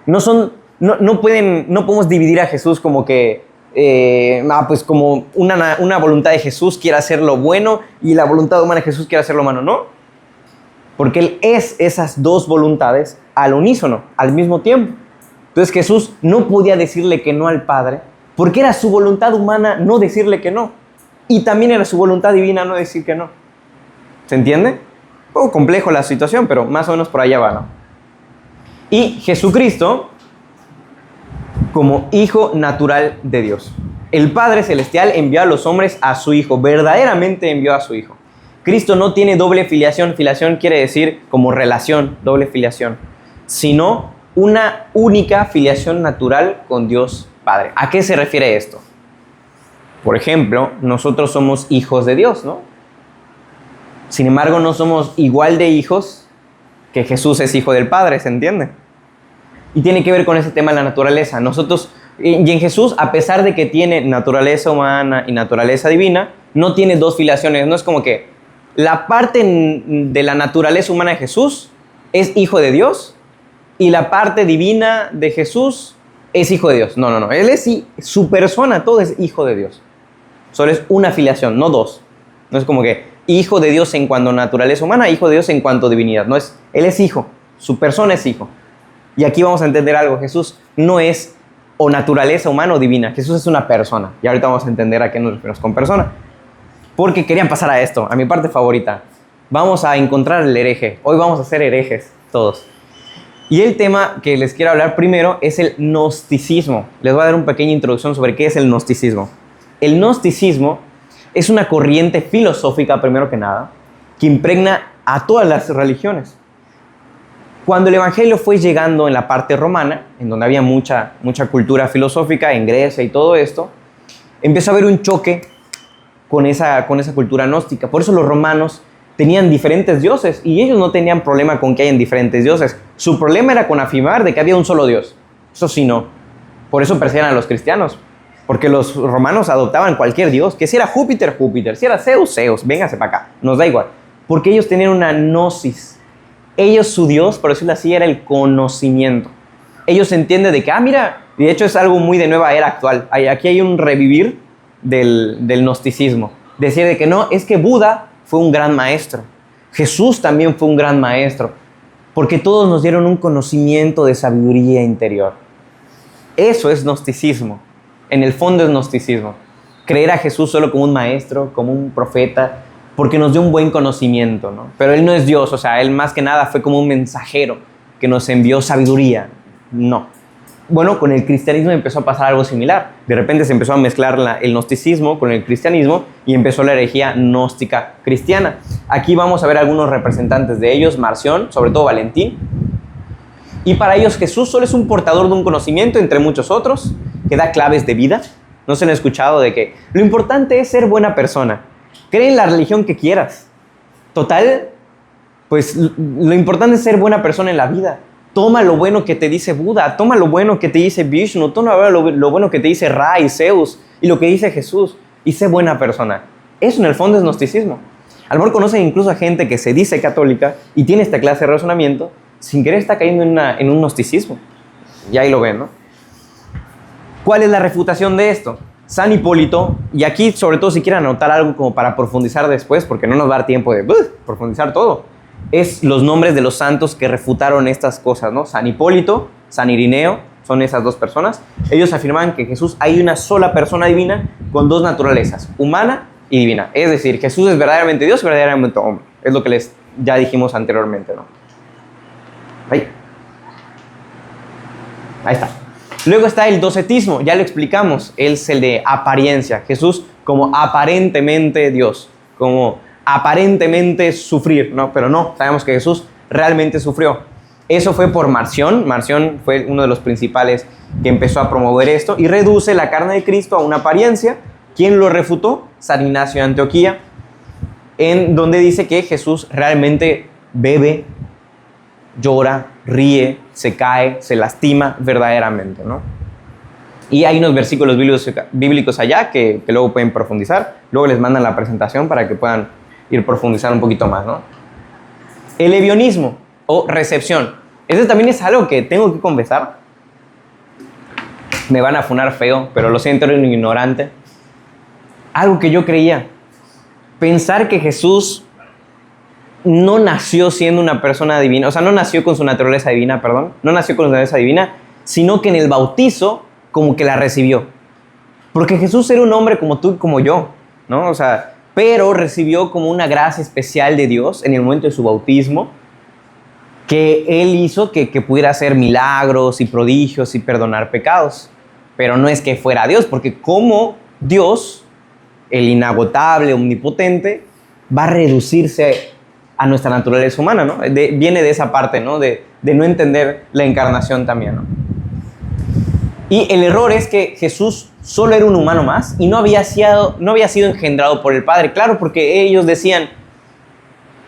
No podemos dividir a Jesús como que, pues como una voluntad de Jesús quiere hacer lo bueno y la voluntad humana de Jesús quiere hacer lo malo, no. Porque Él es esas dos voluntades al unísono, al mismo tiempo. Entonces Jesús no podía decirle que no al Padre Porque era su voluntad humana no decirle que no. Y también era su voluntad divina no decir que no. ¿Se entiende? Un poco complejo la situación, pero más o menos por allá va, ¿no? Y Jesucristo como hijo natural de Dios. El Padre Celestial envió a los hombres a su Hijo, verdaderamente envió a su Hijo. Cristo no tiene doble filiación, filiación quiere decir como relación, doble filiación, sino una única filiación natural con Dios Padre. ¿A qué se refiere esto? Por ejemplo, nosotros somos hijos de Dios, ¿no? Sin embargo, no somos igual de hijos que Jesús es hijo del Padre, ¿se entiende? Y tiene que ver con ese tema de la naturaleza. Nosotros, y en Jesús, a pesar de que tiene naturaleza humana y naturaleza divina, no tiene dos filiaciones. No es como que la parte de la naturaleza humana de Jesús es hijo de Dios y la parte divina de Jesús es hijo de Dios. No, no, no. Él es, su persona, todo es hijo de Dios. Solo es una filiación, no dos. No es como que hijo de Dios en cuanto a naturaleza humana, hijo de Dios en cuanto a divinidad. No es, él es hijo, su persona es hijo. Y aquí vamos a entender algo. Jesús no es o naturaleza humana o divina. Jesús es una persona. Y ahorita vamos a entender a qué nos referimos con persona. Porque querían pasar a esto, a mi parte favorita. Vamos a encontrar el hereje. Hoy vamos a ser herejes todos. Y el tema que les quiero hablar primero es el gnosticismo. Les voy a dar una pequeña introducción sobre qué es el gnosticismo. El gnosticismo es una corriente filosófica, primero que nada, que impregna a todas las religiones. Cuando el evangelio fue llegando en la parte romana, en donde había mucha cultura filosófica, en Grecia y todo esto, empezó a haber un choque con esa cultura gnóstica. Por eso los romanos tenían diferentes dioses y ellos no tenían problema con que hayan diferentes dioses. Su problema era con afirmar de que había un solo Dios. Eso sí, no. Por eso perseguían a los cristianos. Porque los romanos adoptaban cualquier dios. Que si era Júpiter, Júpiter. Si era Zeus, Zeus. Véngase para acá. Nos da igual. Porque ellos tenían una gnosis. Ellos, su Dios, por decirlo así, era el conocimiento. Ellos entienden de que, mira, y de hecho es algo muy de nueva era actual. Aquí hay un revivir del gnosticismo. Decir de que no, es que Buda fue un gran maestro. Jesús también fue un gran maestro. Porque todos nos dieron un conocimiento de sabiduría interior. Eso es gnosticismo. En el fondo es gnosticismo. Creer a Jesús solo como un maestro, como un profeta, porque nos dio un buen conocimiento, ¿no? Pero Él no es Dios, o sea, Él más que nada fue como un mensajero que nos envió sabiduría. No. Bueno, con el cristianismo empezó a pasar algo similar. De repente se empezó a mezclar el gnosticismo con el cristianismo y empezó la herejía gnóstica cristiana. Aquí vamos a ver algunos representantes de ellos, Marción, sobre todo Valentín. Y para ellos Jesús solo es un portador de un conocimiento entre muchos otros que da claves de vida. ¿No se han escuchado de que lo importante es ser buena persona? Cree en la religión que quieras. Total, pues lo importante es ser buena persona en la vida. Toma lo bueno que te dice Buda, toma lo bueno que te dice Vishnu, toma lo bueno que te dice Ra y Zeus y lo que dice Jesús y sé buena persona. Eso en el fondo es gnosticismo. A lo mejor conocen incluso a gente que se dice católica y tiene esta clase de razonamiento, sin querer está cayendo en un gnosticismo. Y ahí lo ven, ¿no? ¿Cuál es la refutación de esto? San Hipólito, y aquí sobre todo si quieren anotar algo como para profundizar después, porque no nos va a dar tiempo de profundizar todo, es los nombres de los santos que refutaron estas cosas, ¿no? San Hipólito, San Irineo, son esas dos personas. Ellos afirman que Jesús hay una sola persona divina con dos naturalezas, humana y divina. Es decir, Jesús es verdaderamente Dios y verdaderamente hombre. Es lo que les ya dijimos anteriormente, ¿no? Ahí está. Luego está el docetismo, ya lo explicamos, es el de apariencia. Jesús como aparentemente Dios, como aparentemente sufrir, ¿no? Pero no, sabemos que Jesús realmente sufrió. Eso fue por Marción. Marción fue uno de los principales que empezó a promover esto y reduce la carne de Cristo a una apariencia. ¿Quién lo refutó? San Ignacio de Antioquía, en donde dice que Jesús realmente bebe, llora, ríe, se cae, se lastima verdaderamente, ¿no? Y hay unos versículos bíblicos allá que luego pueden profundizar. Luego les mandan la presentación para que puedan ir profundizando un poquito más, ¿no? El evionismo o recepción. Este también es algo que tengo que confesar. Me van a funar feo, pero lo siento, era un ignorante. Algo que yo creía. Pensar que Jesús no nació siendo una persona divina, o sea, no nació con su naturaleza divina, no nació con su naturaleza divina, sino que en el bautizo como que la recibió. Porque Jesús era un hombre como tú y como yo, ¿no? O sea, pero recibió como una gracia especial de Dios en el momento de su bautismo, que Él hizo que pudiera hacer milagros y prodigios y perdonar pecados. Pero no es que fuera Dios, porque como Dios, el inagotable, omnipotente, va a reducirse a nuestra naturaleza humana, ¿no? Viene de esa parte, ¿no? De no entender la encarnación también, ¿no? Y el error es que Jesús solo era un humano más y no había sido engendrado por el Padre. Claro, porque ellos decían,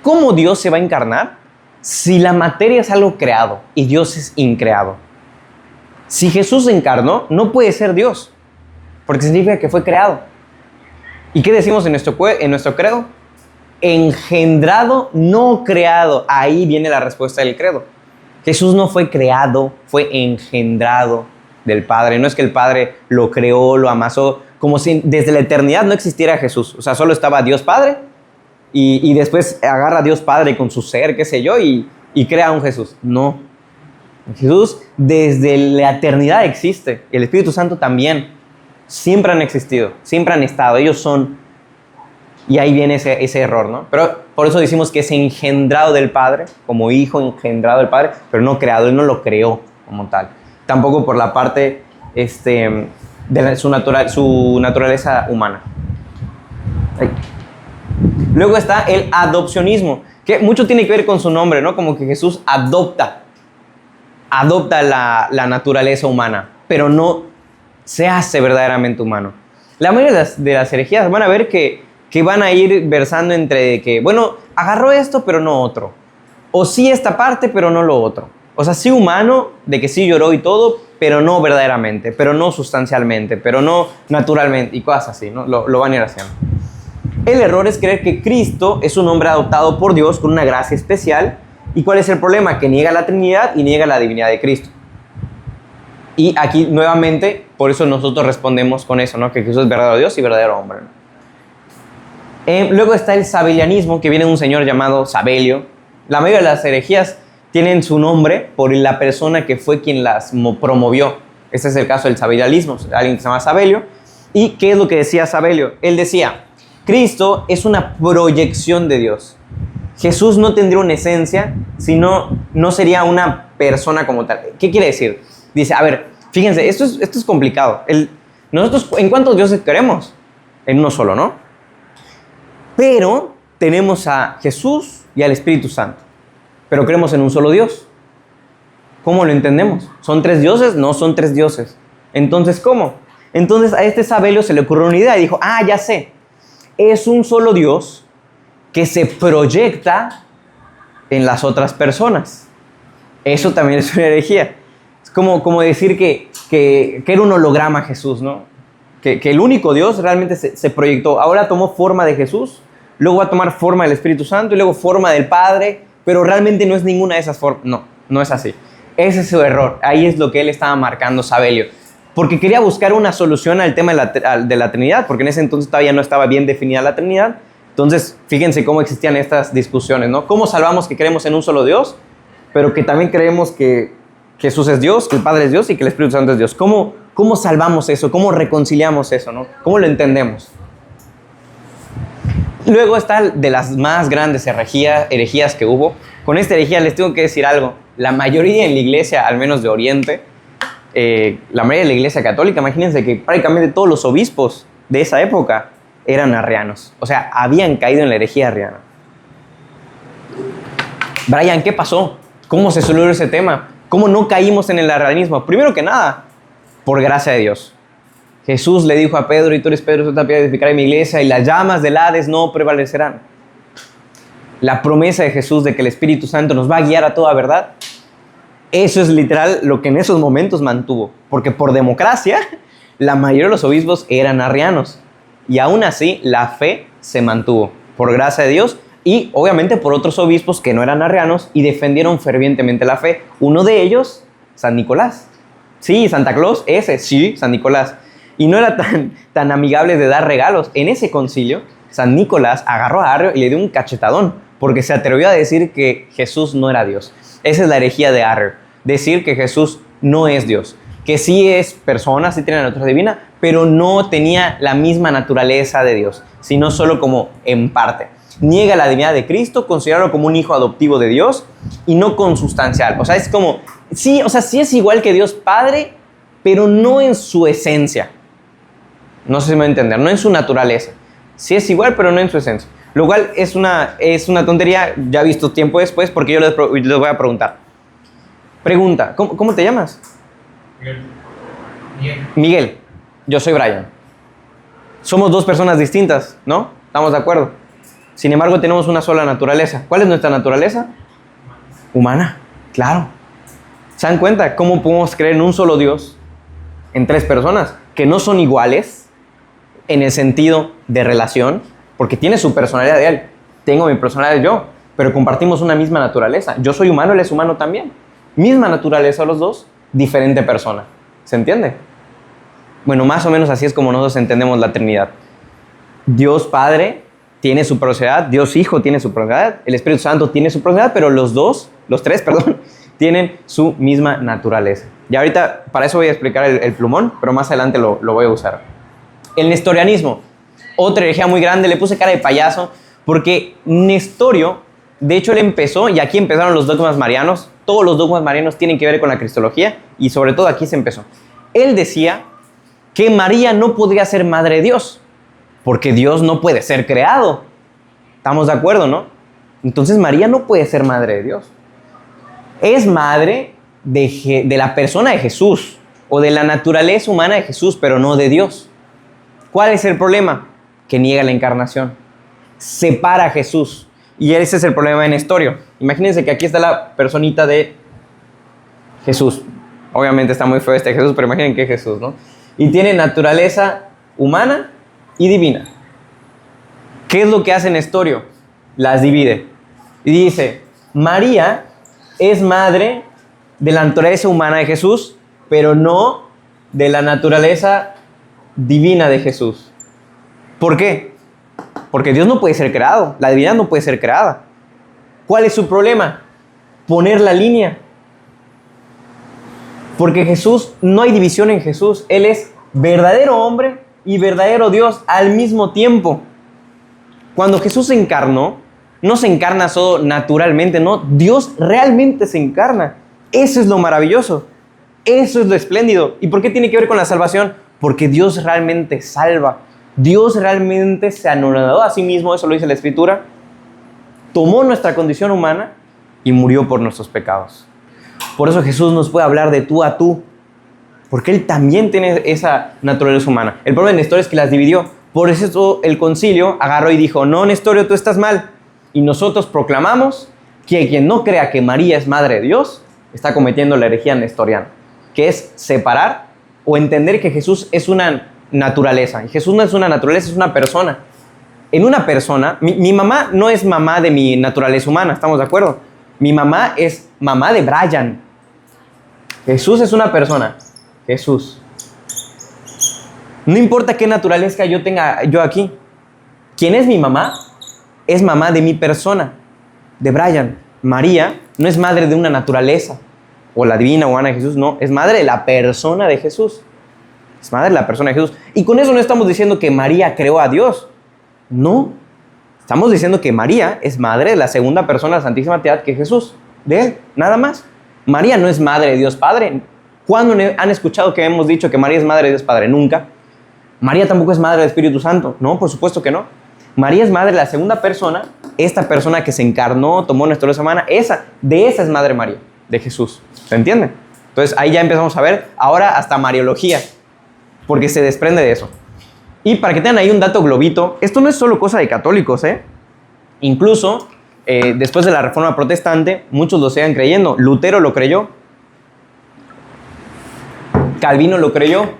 ¿cómo Dios se va a encarnar si la materia es algo creado y Dios es increado? Si Jesús se encarnó, no puede ser Dios, porque significa que fue creado. ¿Y qué decimos en nuestro credo? Engendrado, no creado. Ahí viene la respuesta del credo. Jesús no fue creado, fue engendrado del Padre. No es que el Padre lo creó, lo amasó, como si desde la eternidad no existiera Jesús. O sea, solo estaba Dios Padre y después agarra a Dios Padre con su ser, qué sé yo, y crea a un Jesús. No. Jesús desde la eternidad existe. El Espíritu Santo también. Siempre han existido, siempre han estado. Ellos son. Y ahí viene ese error, ¿no? Pero por eso decimos que es engendrado del Padre, como hijo engendrado del Padre, pero no creado. Él no lo creó como tal. Tampoco por la parte de su naturaleza humana. Ahí. Luego está el adopcionismo, que mucho tiene que ver con su nombre, ¿no? Como que Jesús adopta la naturaleza humana, pero no se hace verdaderamente humano. La mayoría de las herejías van a ver que van a ir versando entre que, bueno, agarró esto, pero no otro. O sí esta parte, pero no lo otro. O sea, sí humano, de que sí lloró y todo, pero no verdaderamente, pero no sustancialmente, pero no naturalmente, y cosas así, ¿no? Lo van a ir haciendo. El error es creer que Cristo es un hombre adoptado por Dios con una gracia especial. ¿Y cuál es el problema? Que niega la Trinidad y niega la divinidad de Cristo. Y aquí, nuevamente, por eso nosotros respondemos con eso, ¿no? Que Jesús es verdadero Dios y verdadero hombre, ¿no? Luego está el sabelianismo, que viene de un señor llamado Sabelio. La mayoría de las herejías tienen su nombre por la persona que fue quien las promovió. Este es el caso del sabelianismo, alguien que se llama Sabelio. ¿Y qué es lo que decía Sabelio? Él decía, Cristo es una proyección de Dios. Jesús no tendría una esencia, sino no sería una persona como tal. ¿Qué quiere decir? Dice, a ver, fíjense, esto es complicado. Nosotros, ¿en cuántos dioses creemos? En uno solo, ¿no? Pero tenemos a Jesús y al Espíritu Santo. Pero creemos en un solo Dios. ¿Cómo lo entendemos? ¿Son tres dioses? No son tres dioses. Entonces, ¿cómo? Entonces a este Sabelio se le ocurrió una idea y dijo, ya sé. Es un solo Dios que se proyecta en las otras personas. Eso también es una herejía. Es como decir que era un holograma Jesús, ¿no? Que el único Dios realmente se proyectó. Ahora tomó forma de Jesús, luego va a tomar forma del Espíritu Santo y luego forma del Padre, pero realmente no es ninguna de esas formas. No, no es así. Ese es su error. Ahí es lo que él estaba marcando, Sabelio. Porque quería buscar una solución al tema de la Trinidad, porque en ese entonces todavía no estaba bien definida la Trinidad. Entonces, fíjense cómo existían estas discusiones, ¿no? ¿Cómo salvamos que creemos en un solo Dios, pero que también creemos que Jesús es Dios, que el Padre es Dios y que el Espíritu Santo es Dios? ¿Cómo salvamos eso? ¿Cómo reconciliamos eso, no? ¿Cómo lo entendemos? Luego está de las más grandes herejías que hubo. Con esta herejía les tengo que decir algo. La mayoría en la iglesia, al menos de Oriente, la mayoría de la iglesia católica, imagínense que prácticamente todos los obispos de esa época eran arrianos. O sea, habían caído en la herejía arriana. Brian, ¿qué pasó? ¿Cómo se solucionó ese tema? ¿Cómo no caímos en el arrianismo? Primero que nada, por gracia de Dios. Jesús le dijo a Pedro, y tú eres Pedro, esta piedra edificaré mi iglesia, y las llamas del Hades no prevalecerán. La promesa de Jesús de que el Espíritu Santo nos va a guiar a toda verdad, eso es literal lo que en esos momentos mantuvo. Porque por democracia, la mayoría de los obispos eran arrianos. Y aún así, la fe se mantuvo por gracia de Dios y obviamente por otros obispos que no eran arrianos y defendieron fervientemente la fe. Uno de ellos, San Nicolás. Sí, Santa Claus, sí, San Nicolás. Y no era tan amigable de dar regalos. En ese concilio, San Nicolás agarró a Arrio y le dio un cachetadón porque se atrevió a decir que Jesús no era Dios. Esa es la herejía de Arrio, decir que Jesús no es Dios. que sí es persona, sí tiene la naturaleza divina, pero no tenía la misma naturaleza de Dios, sino solo como en parte. Niega la divinidad de Cristo, considerarlo como un hijo adoptivo de Dios y no consustancial. O sea, es como, sí, o sea, sí es igual que Dios Padre, pero no en su esencia. No sé si me va a entender, no en su naturaleza. Sí es igual, pero no en su esencia. Lo cual es una tontería, ya visto tiempo después, porque yo les voy a preguntar. Pregunta, ¿cómo te llamas? Miguel, yo soy Brian. Somos dos personas distintas, ¿no? ¿Estamos de acuerdo? Sin embargo, tenemos una sola naturaleza. ¿Cuál es nuestra naturaleza? Humana, claro. ¿Se dan cuenta cómo podemos creer en un solo Dios en tres personas que no son iguales en el sentido de relación? Porque tiene su personalidad de él, tengo mi personalidad yo, pero compartimos una misma naturaleza. Yo soy humano, él es humano también. Misma naturaleza los dos, diferente persona. ¿Se entiende? Bueno, más o menos así es como nosotros entendemos la Trinidad. Dios Padre tiene su personalidad, Dios Hijo tiene su personalidad, el Espíritu Santo tiene su personalidad, pero los tres, tienen su misma naturaleza. Y ahorita, para eso voy a explicar el plumón, pero más adelante lo voy a usar. El nestorianismo, otra herejía muy grande, le puse cara de payaso, porque Nestorio, de hecho él empezó, y aquí empezaron los dogmas marianos, todos los dogmas marianos tienen que ver con la cristología, y sobre todo aquí se empezó. Él decía que María no podría ser madre de Dios, porque Dios no puede ser creado. ¿Estamos de acuerdo, no? Entonces María no puede ser madre de Dios. Es madre de la persona de Jesús, o de la naturaleza humana de Jesús, pero no de Dios. ¿Cuál es el problema? Que niega la encarnación. Separa a Jesús. Y ese es el problema de Nestorio. Imagínense que aquí está la personita de Jesús. Obviamente está muy feo este Jesús, pero imaginen que es Jesús, ¿no? Y tiene naturaleza humana y divina. ¿Qué es lo que hace Nestorio? Las divide. Y dice, María es madre de la naturaleza humana de Jesús, pero no de la naturaleza divina de Jesús. ¿Por qué? Porque Dios no puede ser creado, la divinidad no puede ser creada. ¿Cuál es su problema? Poner la línea. Porque Jesús, no hay división en Jesús. Él es verdadero hombre y verdadero Dios al mismo tiempo. Cuando Jesús se encarnó, no se encarna solo naturalmente, no. Dios realmente se encarna. Eso es lo maravilloso. Eso es lo espléndido. ¿Y por qué tiene que ver con la salvación? Porque Dios realmente salva. Dios realmente se anonadó a sí mismo, eso lo dice la Escritura. Tomó nuestra condición humana y murió por nuestros pecados. Por eso Jesús nos puede hablar de tú a tú, porque Él también tiene esa naturaleza humana. El problema de Nestorio es que las dividió. Por eso el concilio agarró y dijo, no, Nestorio, tú estás mal. Y nosotros proclamamos que quien no crea que María es madre de Dios está cometiendo la herejía nestoriana, que es separar o entender que Jesús es una naturaleza. Y Jesús no es una naturaleza, es una persona. En una persona, mi mamá no es mamá de mi naturaleza humana, ¿estamos de acuerdo? Mi mamá es mamá de Brian. Jesús es una persona. Jesús. No importa qué naturaleza yo tenga yo aquí. ¿Quién es mi mamá? Es mamá de mi persona, de Brian. María no es madre de una naturaleza, o la divina o Ana de Jesús, no. Es madre de la persona de Jesús. Es madre de la persona de Jesús. Y con eso no estamos diciendo que María creó a Dios. No. Estamos diciendo que María es madre de la segunda persona de la Santísima Trinidad, que es Jesús. De Él, nada más. María no es madre de Dios Padre. ¿Cuándo han escuchado que hemos dicho que María es madre de Dios Padre? Nunca. María tampoco es madre del Espíritu Santo. No, por supuesto que no. María es madre de la segunda persona. Esta persona que se encarnó, tomó nuestra raza humana, esa es madre María, de Jesús. ¿Se entiende? Entonces ahí ya empezamos a ver, ahora hasta Mariología, porque se desprende de eso. Y para que tengan ahí un dato globito, esto no es solo cosa de católicos, ¿eh? Incluso, después de la Reforma Protestante, muchos lo sigan creyendo. Lutero lo creyó. Calvino lo creyó.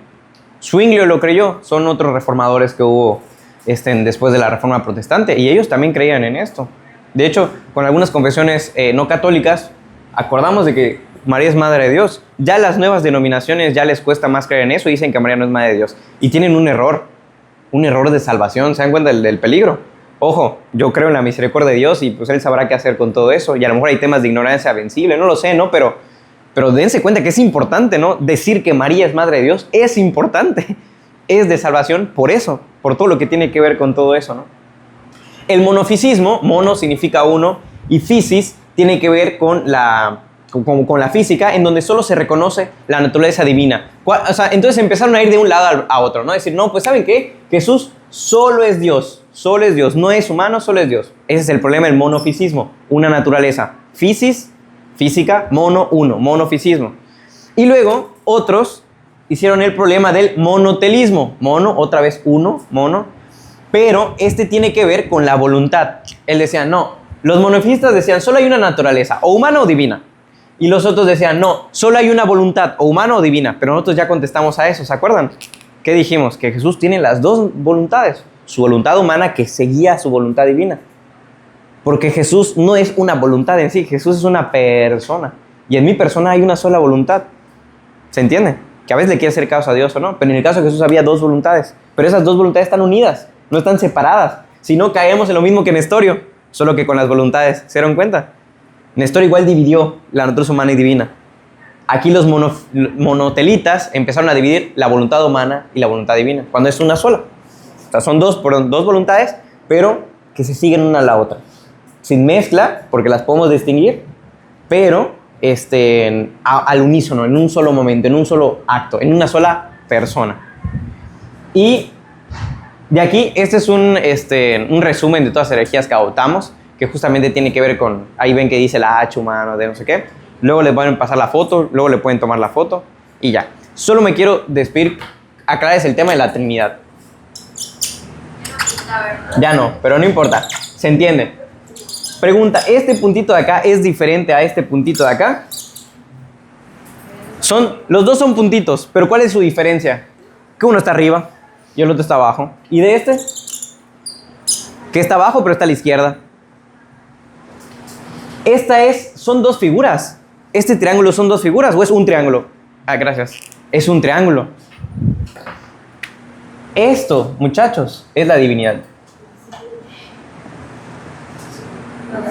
Zwinglio lo creyó. Son otros reformadores que hubo después de la Reforma Protestante. Y ellos también creían en esto. De hecho, con algunas confesiones no católicas, acordamos de que María es madre de Dios. Ya las nuevas denominaciones ya les cuesta más creer en eso y dicen que María no es madre de Dios. Y tienen un error de salvación. ¿Se dan cuenta del peligro? Ojo, yo creo en la misericordia de Dios y pues Él sabrá qué hacer con todo eso. Y a lo mejor hay temas de ignorancia vencible, no lo sé, ¿no? Pero Pero dense cuenta que es importante, ¿no? Decir que María es Madre de Dios es importante. Es de salvación por eso, por todo lo que tiene que ver con todo eso, ¿no? El monofisismo, mono significa uno, y fisis tiene que ver con la física, en donde solo se reconoce la naturaleza divina. O sea, entonces empezaron a ir de un lado a otro, ¿no? Decir, no, pues ¿saben qué? Jesús solo es Dios, no es humano, solo es Dios. Ese es el problema del monofisismo, una naturaleza. Fisis, física, mono, uno, monofisismo. Y luego otros hicieron el problema del monotelismo, mono, otra vez uno, mono, pero este tiene que ver con la voluntad. Él decía, no, los monofistas decían, solo hay una naturaleza, o humana o divina. Y los otros decían, no, solo hay una voluntad, o humana o divina. Pero nosotros ya contestamos a eso, ¿se acuerdan? ¿Qué dijimos? Que Jesús tiene las dos voluntades. Su voluntad humana que seguía su voluntad divina. Porque Jesús no es una voluntad en sí, Jesús es una persona. Y en mi persona hay una sola voluntad. ¿Se entiende? Que a veces le quiere hacer caso a Dios o no. Pero en el caso de Jesús había dos voluntades. Pero esas dos voluntades están unidas, no están separadas. Si no, caemos en lo mismo que Nestorio, solo que con las voluntades. ¿Se dieron cuenta? Nestorio igual dividió la naturaleza humana y divina. Aquí los monotelitas empezaron a dividir la voluntad humana y la voluntad divina, cuando es una sola. O sea, son dos voluntades, pero que se siguen una a la otra. Sin mezcla, porque las podemos distinguir, pero al unísono, en un solo momento, en un solo acto, en una sola persona. Y de aquí, este es un resumen de todas las herejías que adoptamos, que justamente tiene que ver con, ahí ven que dice la H humano, de no sé qué. Luego le pueden pasar la foto, luego le pueden tomar la foto y ya. Solo me quiero despedir, aclararles el tema de la Trinidad. Ya no, pero no importa, se entiende. Pregunta, ¿este puntito de acá es diferente a este puntito de acá? Los dos son puntitos, pero ¿cuál es su diferencia? Que uno está arriba y el otro está abajo. ¿Y de este? Que está abajo, pero está a la izquierda. Son dos figuras. ¿Este triángulo son dos figuras o es un triángulo? Ah, gracias. Es un triángulo. Esto, muchachos, es la divinidad.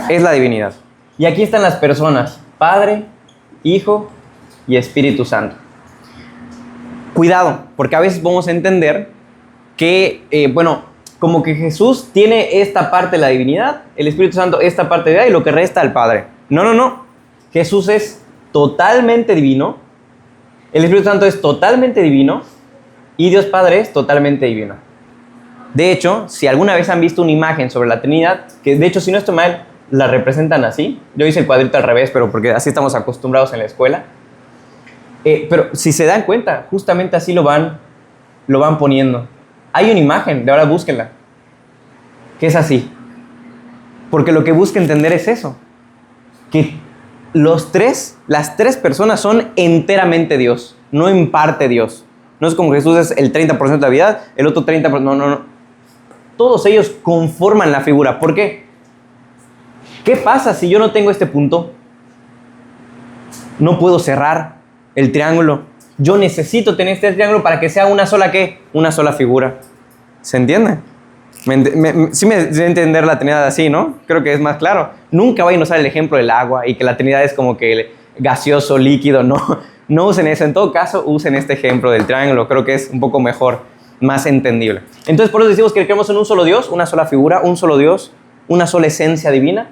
Es la divinidad. Y aquí están las personas: Padre, Hijo y Espíritu Santo. Cuidado, porque a veces vamos a entender que, como que Jesús tiene esta parte de la divinidad, el Espíritu Santo esta parte de la, y lo que resta al Padre. No. Jesús es totalmente divino, el Espíritu Santo es totalmente divino y Dios Padre es totalmente divino. De hecho, si alguna vez han visto una imagen sobre la Trinidad, que de hecho, si no estoy mal, la representan así. Yo hice el cuadrito al revés, pero porque así estamos acostumbrados en la escuela. Pero si se dan cuenta, justamente así lo van poniendo. Hay una imagen, de ahora búsquenla, que es así. Porque lo que busca entender es eso, que las tres personas son enteramente Dios, no en parte Dios. No es como Jesús es el 30% de la vida, el otro 30%, no. Todos ellos conforman la figura. ¿Por qué? ¿Qué pasa si yo no tengo este punto? No puedo cerrar el triángulo. Yo necesito tener este triángulo para que sea una sola ¿qué? Una sola figura. ¿Se entiende? Sí me debe entender la Trinidad así, ¿no? Creo que es más claro. Nunca vayan a usar el ejemplo del agua y que la Trinidad es como que gaseoso, líquido. No usen eso. En todo caso, usen este ejemplo del triángulo. Creo que es un poco mejor, más entendible. Entonces, por eso decimos que creemos en un solo Dios, una sola figura, un solo Dios, una sola esencia divina,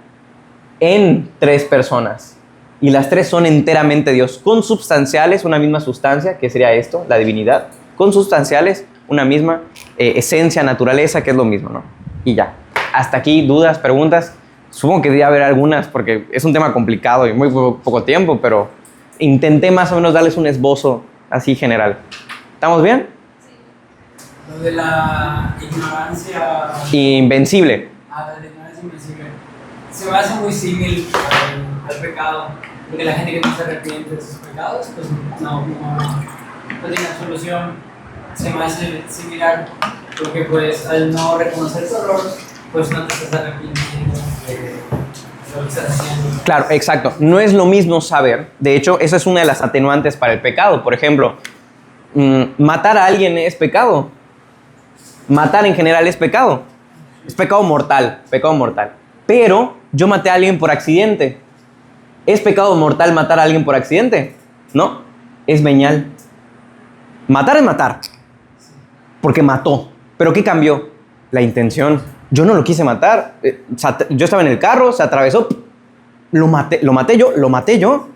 en tres personas. Y las tres son enteramente Dios, consubstanciales, una misma sustancia, que sería esto, la divinidad, consubstanciales, una misma esencia, naturaleza, que es lo mismo, ¿no? Y ya. Hasta aquí, dudas, preguntas. Supongo que debe haber algunas, porque es un tema complicado y muy poco tiempo, pero intenté más o menos darles un esbozo así general. ¿Estamos bien? Sí. Lo de la ignorancia... Invencible. La ignorancia invencible. Se me hace muy similar al pecado, porque la gente que no se arrepiente de sus pecados, pues no tiene solución. Se me hace similar, porque pues al no reconocer tu error, pues no te estás arrepintiendo de lo que estás haciendo. Claro, exacto. No es lo mismo saber. De hecho, esa es una de las atenuantes para el pecado. Por ejemplo, matar a alguien es pecado. Matar en general es pecado. Es pecado mortal. Pero yo maté a alguien por accidente. ¿Es pecado mortal matar a alguien por accidente? No, es venial. Matar es matar, porque mató. ¿Pero qué cambió? La intención. Yo no lo quise matar. Yo estaba en el carro, se atravesó, lo maté yo.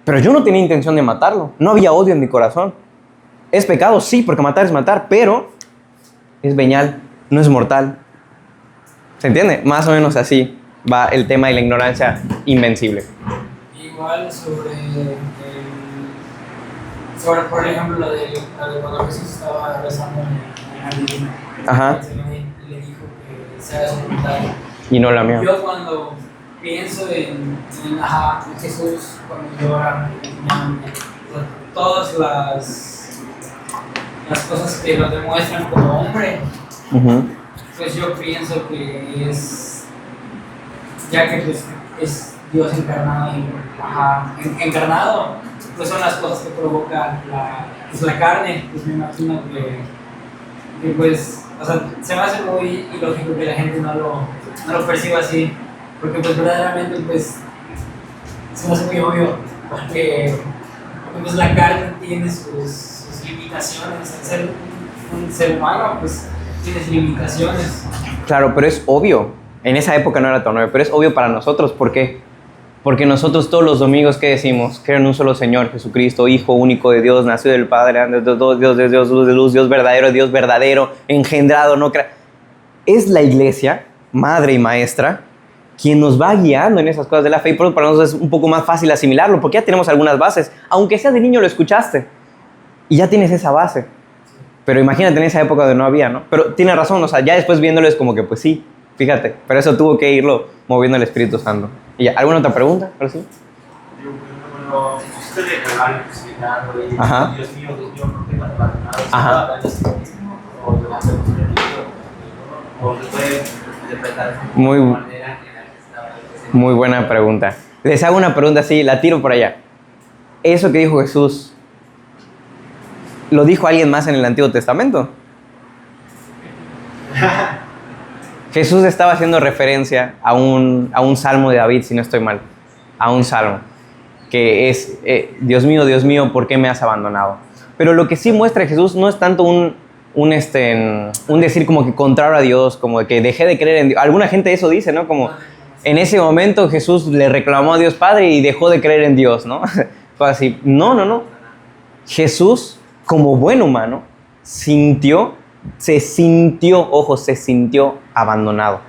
Pero yo no tenía intención de matarlo. No había odio en mi corazón. ¿Es pecado? Sí, porque matar es matar, pero es venial, no es mortal. ¿Se entiende? Más o menos así va el tema de la ignorancia invencible. Igual sobre por ejemplo, lo de cuando Jesús estaba rezando en el jardín. Ajá. Le dijo que se haga su voluntad. Y no la mía. Yo cuando pienso en Jesús, cuando llora, todas las cosas que lo demuestran como hombre, pues yo pienso que es, ya que pues, es Dios encarnado, pues son las cosas que provoca la carne. Pues me imagino que pues, o sea, se me hace muy ilógico que la gente no lo perciba así, porque pues verdaderamente pues se me hace muy obvio, porque pues la carne tiene sus limitaciones. Al ser un ser humano pues tienes limitaciones. Claro, pero es obvio. En esa época no era tan obvio, pero es obvio para nosotros. ¿Por qué? Porque nosotros todos los domingos, ¿qué decimos? Creo en un solo Señor, Jesucristo, Hijo único de Dios, nacido del Padre, Dios de Dios, luz de luz, Dios verdadero, engendrado, no crea. Es la iglesia, madre y maestra, quien nos va guiando en esas cosas de la fe, y por eso para nosotros es un poco más fácil asimilarlo, porque ya tenemos algunas bases. Aunque sea de niño lo escuchaste, y ya tienes esa base. Pero imagínate en esa época donde no había, ¿no? Pero tiene razón, o sea, ya después viéndolo es como que, pues sí, fíjate, pero eso tuvo que irlo moviendo el Espíritu Santo. ¿Y ya? ¿Alguna otra pregunta? ¿Pero sí? Bueno, usted de regalar, explicando, y Ajá. Dios mío, ¿por qué me has abandonado? Ajá. O lo hace o se puede interpretar de Muy- manera en la que estaba Muy buena pregunta. Les hago una pregunta así, la tiro por allá. Eso que dijo Jesús, ¿lo dijo alguien más en el Antiguo Testamento? Jesús estaba haciendo referencia a un salmo de David, si no estoy mal. A un salmo, que es, Dios mío, ¿por qué me has abandonado? Pero lo que sí muestra Jesús no es tanto un decir como que contrario a Dios, como de que dejé de creer en Dios. Alguna gente eso dice, ¿no? Como en ese momento Jesús le reclamó a Dios Padre y dejó de creer en Dios, ¿no? Fue así. No. Jesús, como buen humano, se sintió abandonado.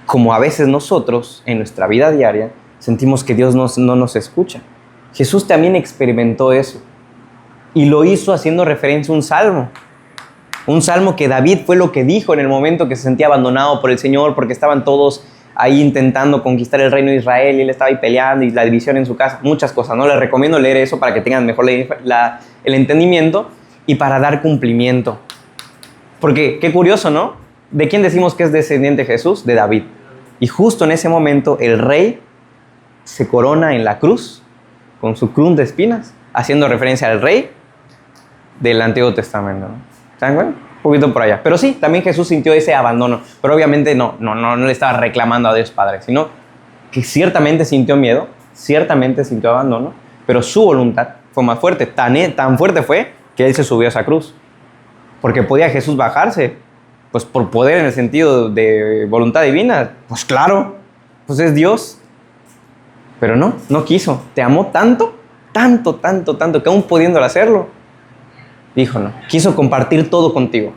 Como a veces nosotros, en nuestra vida diaria, sentimos que Dios no nos escucha. Jesús también experimentó eso. Y lo hizo haciendo referencia a un salmo. Un salmo que David fue lo que dijo en el momento que se sentía abandonado por el Señor, porque estaban todos ahí intentando conquistar el reino de Israel y él estaba ahí peleando y la división en su casa, muchas cosas, ¿no? Les recomiendo leer eso para que tengan mejor el entendimiento y para dar cumplimiento. Porque, qué curioso, ¿no? ¿De quién decimos que es descendiente Jesús? De David. Y justo en ese momento el rey se corona en la cruz con su cruz de espinas, haciendo referencia al rey del Antiguo Testamento, ¿no? ¿Saben cuál? Un poquito por allá. Pero sí, también Jesús sintió ese abandono. Pero obviamente no le estaba reclamando a Dios Padre, sino que ciertamente sintió miedo, ciertamente sintió abandono, pero su voluntad fue más fuerte. Tan fuerte fue que él se subió a esa cruz. Porque podía Jesús bajarse, pues por poder en el sentido de voluntad divina. Pues claro, pues es Dios. Pero no quiso. Te amó tanto, que aún pudiéndolo hacerlo, dijo no. Quiso compartir todo contigo,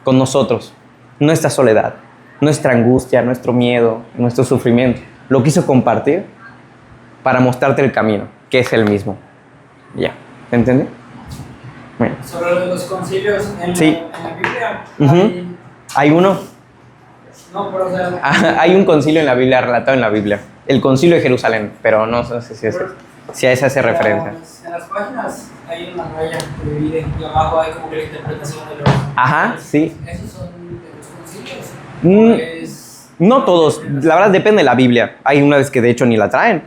con nosotros. Nuestra soledad, nuestra angustia, nuestro miedo, nuestro sufrimiento. Lo quiso compartir para mostrarte el camino, que es el mismo. Ya, ¿te entiendes? Bueno. Sobre los concilios en Sí. la Biblia, Hay uno. no, pero o sea, Hay un concilio en la Biblia, relatado en la Biblia. El concilio de Jerusalén, pero no sé si a ese hace referencia. En las páginas hay una raya que divide y abajo hay como que la interpretación de los... Ajá, sí. ¿Esos son de los concilios? No todos, la verdad depende de la Biblia. Hay unas que de hecho ni la traen.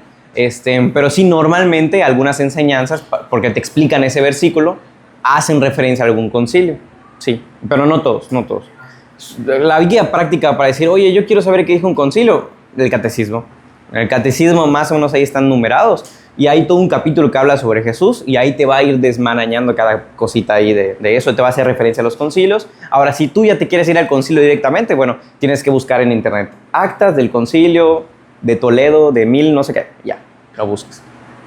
Pero sí, normalmente algunas enseñanzas, porque te explican ese versículo, hacen referencia a algún concilio. Sí, pero no todos. La guía práctica para decir, oye, yo quiero saber qué dijo un concilio, del catecismo. En el catecismo más o menos ahí están numerados y hay todo un capítulo que habla sobre Jesús y ahí te va a ir desmarañando cada cosita ahí de eso, te va a hacer referencia a los concilios. Ahora, si tú ya te quieres ir al concilio directamente, bueno, tienes que buscar en internet actas del concilio de Toledo de 1000 no sé qué, ya, lo buscas.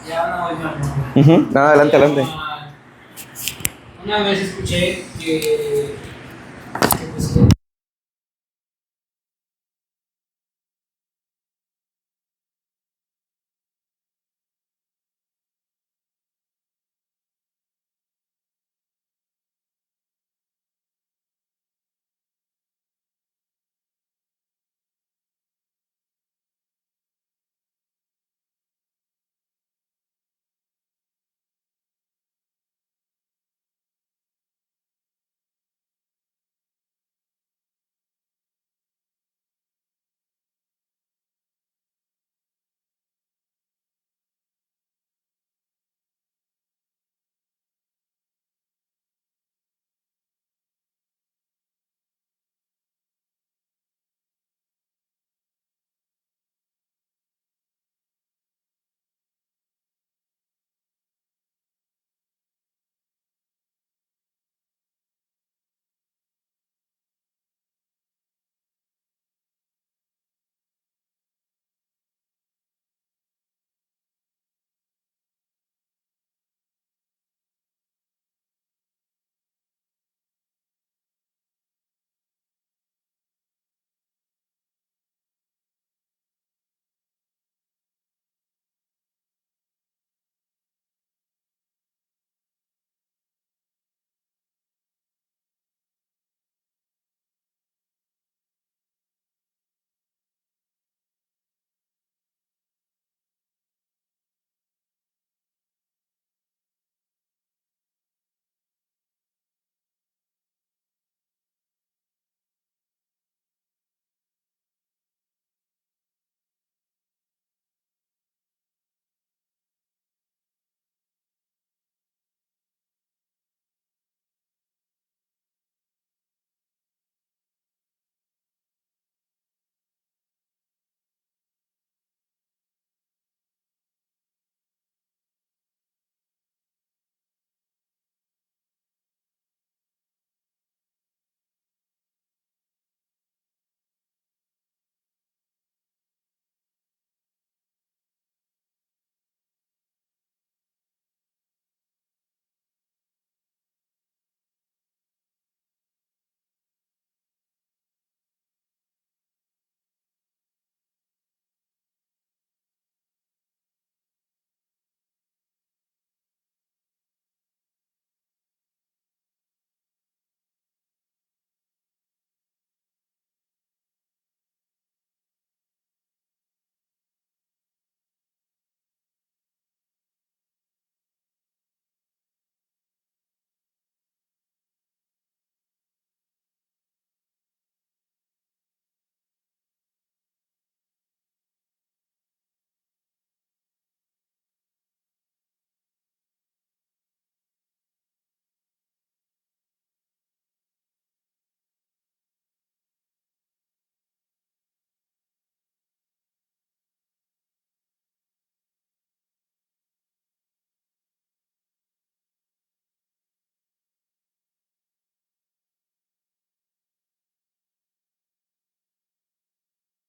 Ya no voy más. No, adelante, adelante. Una vez escuché que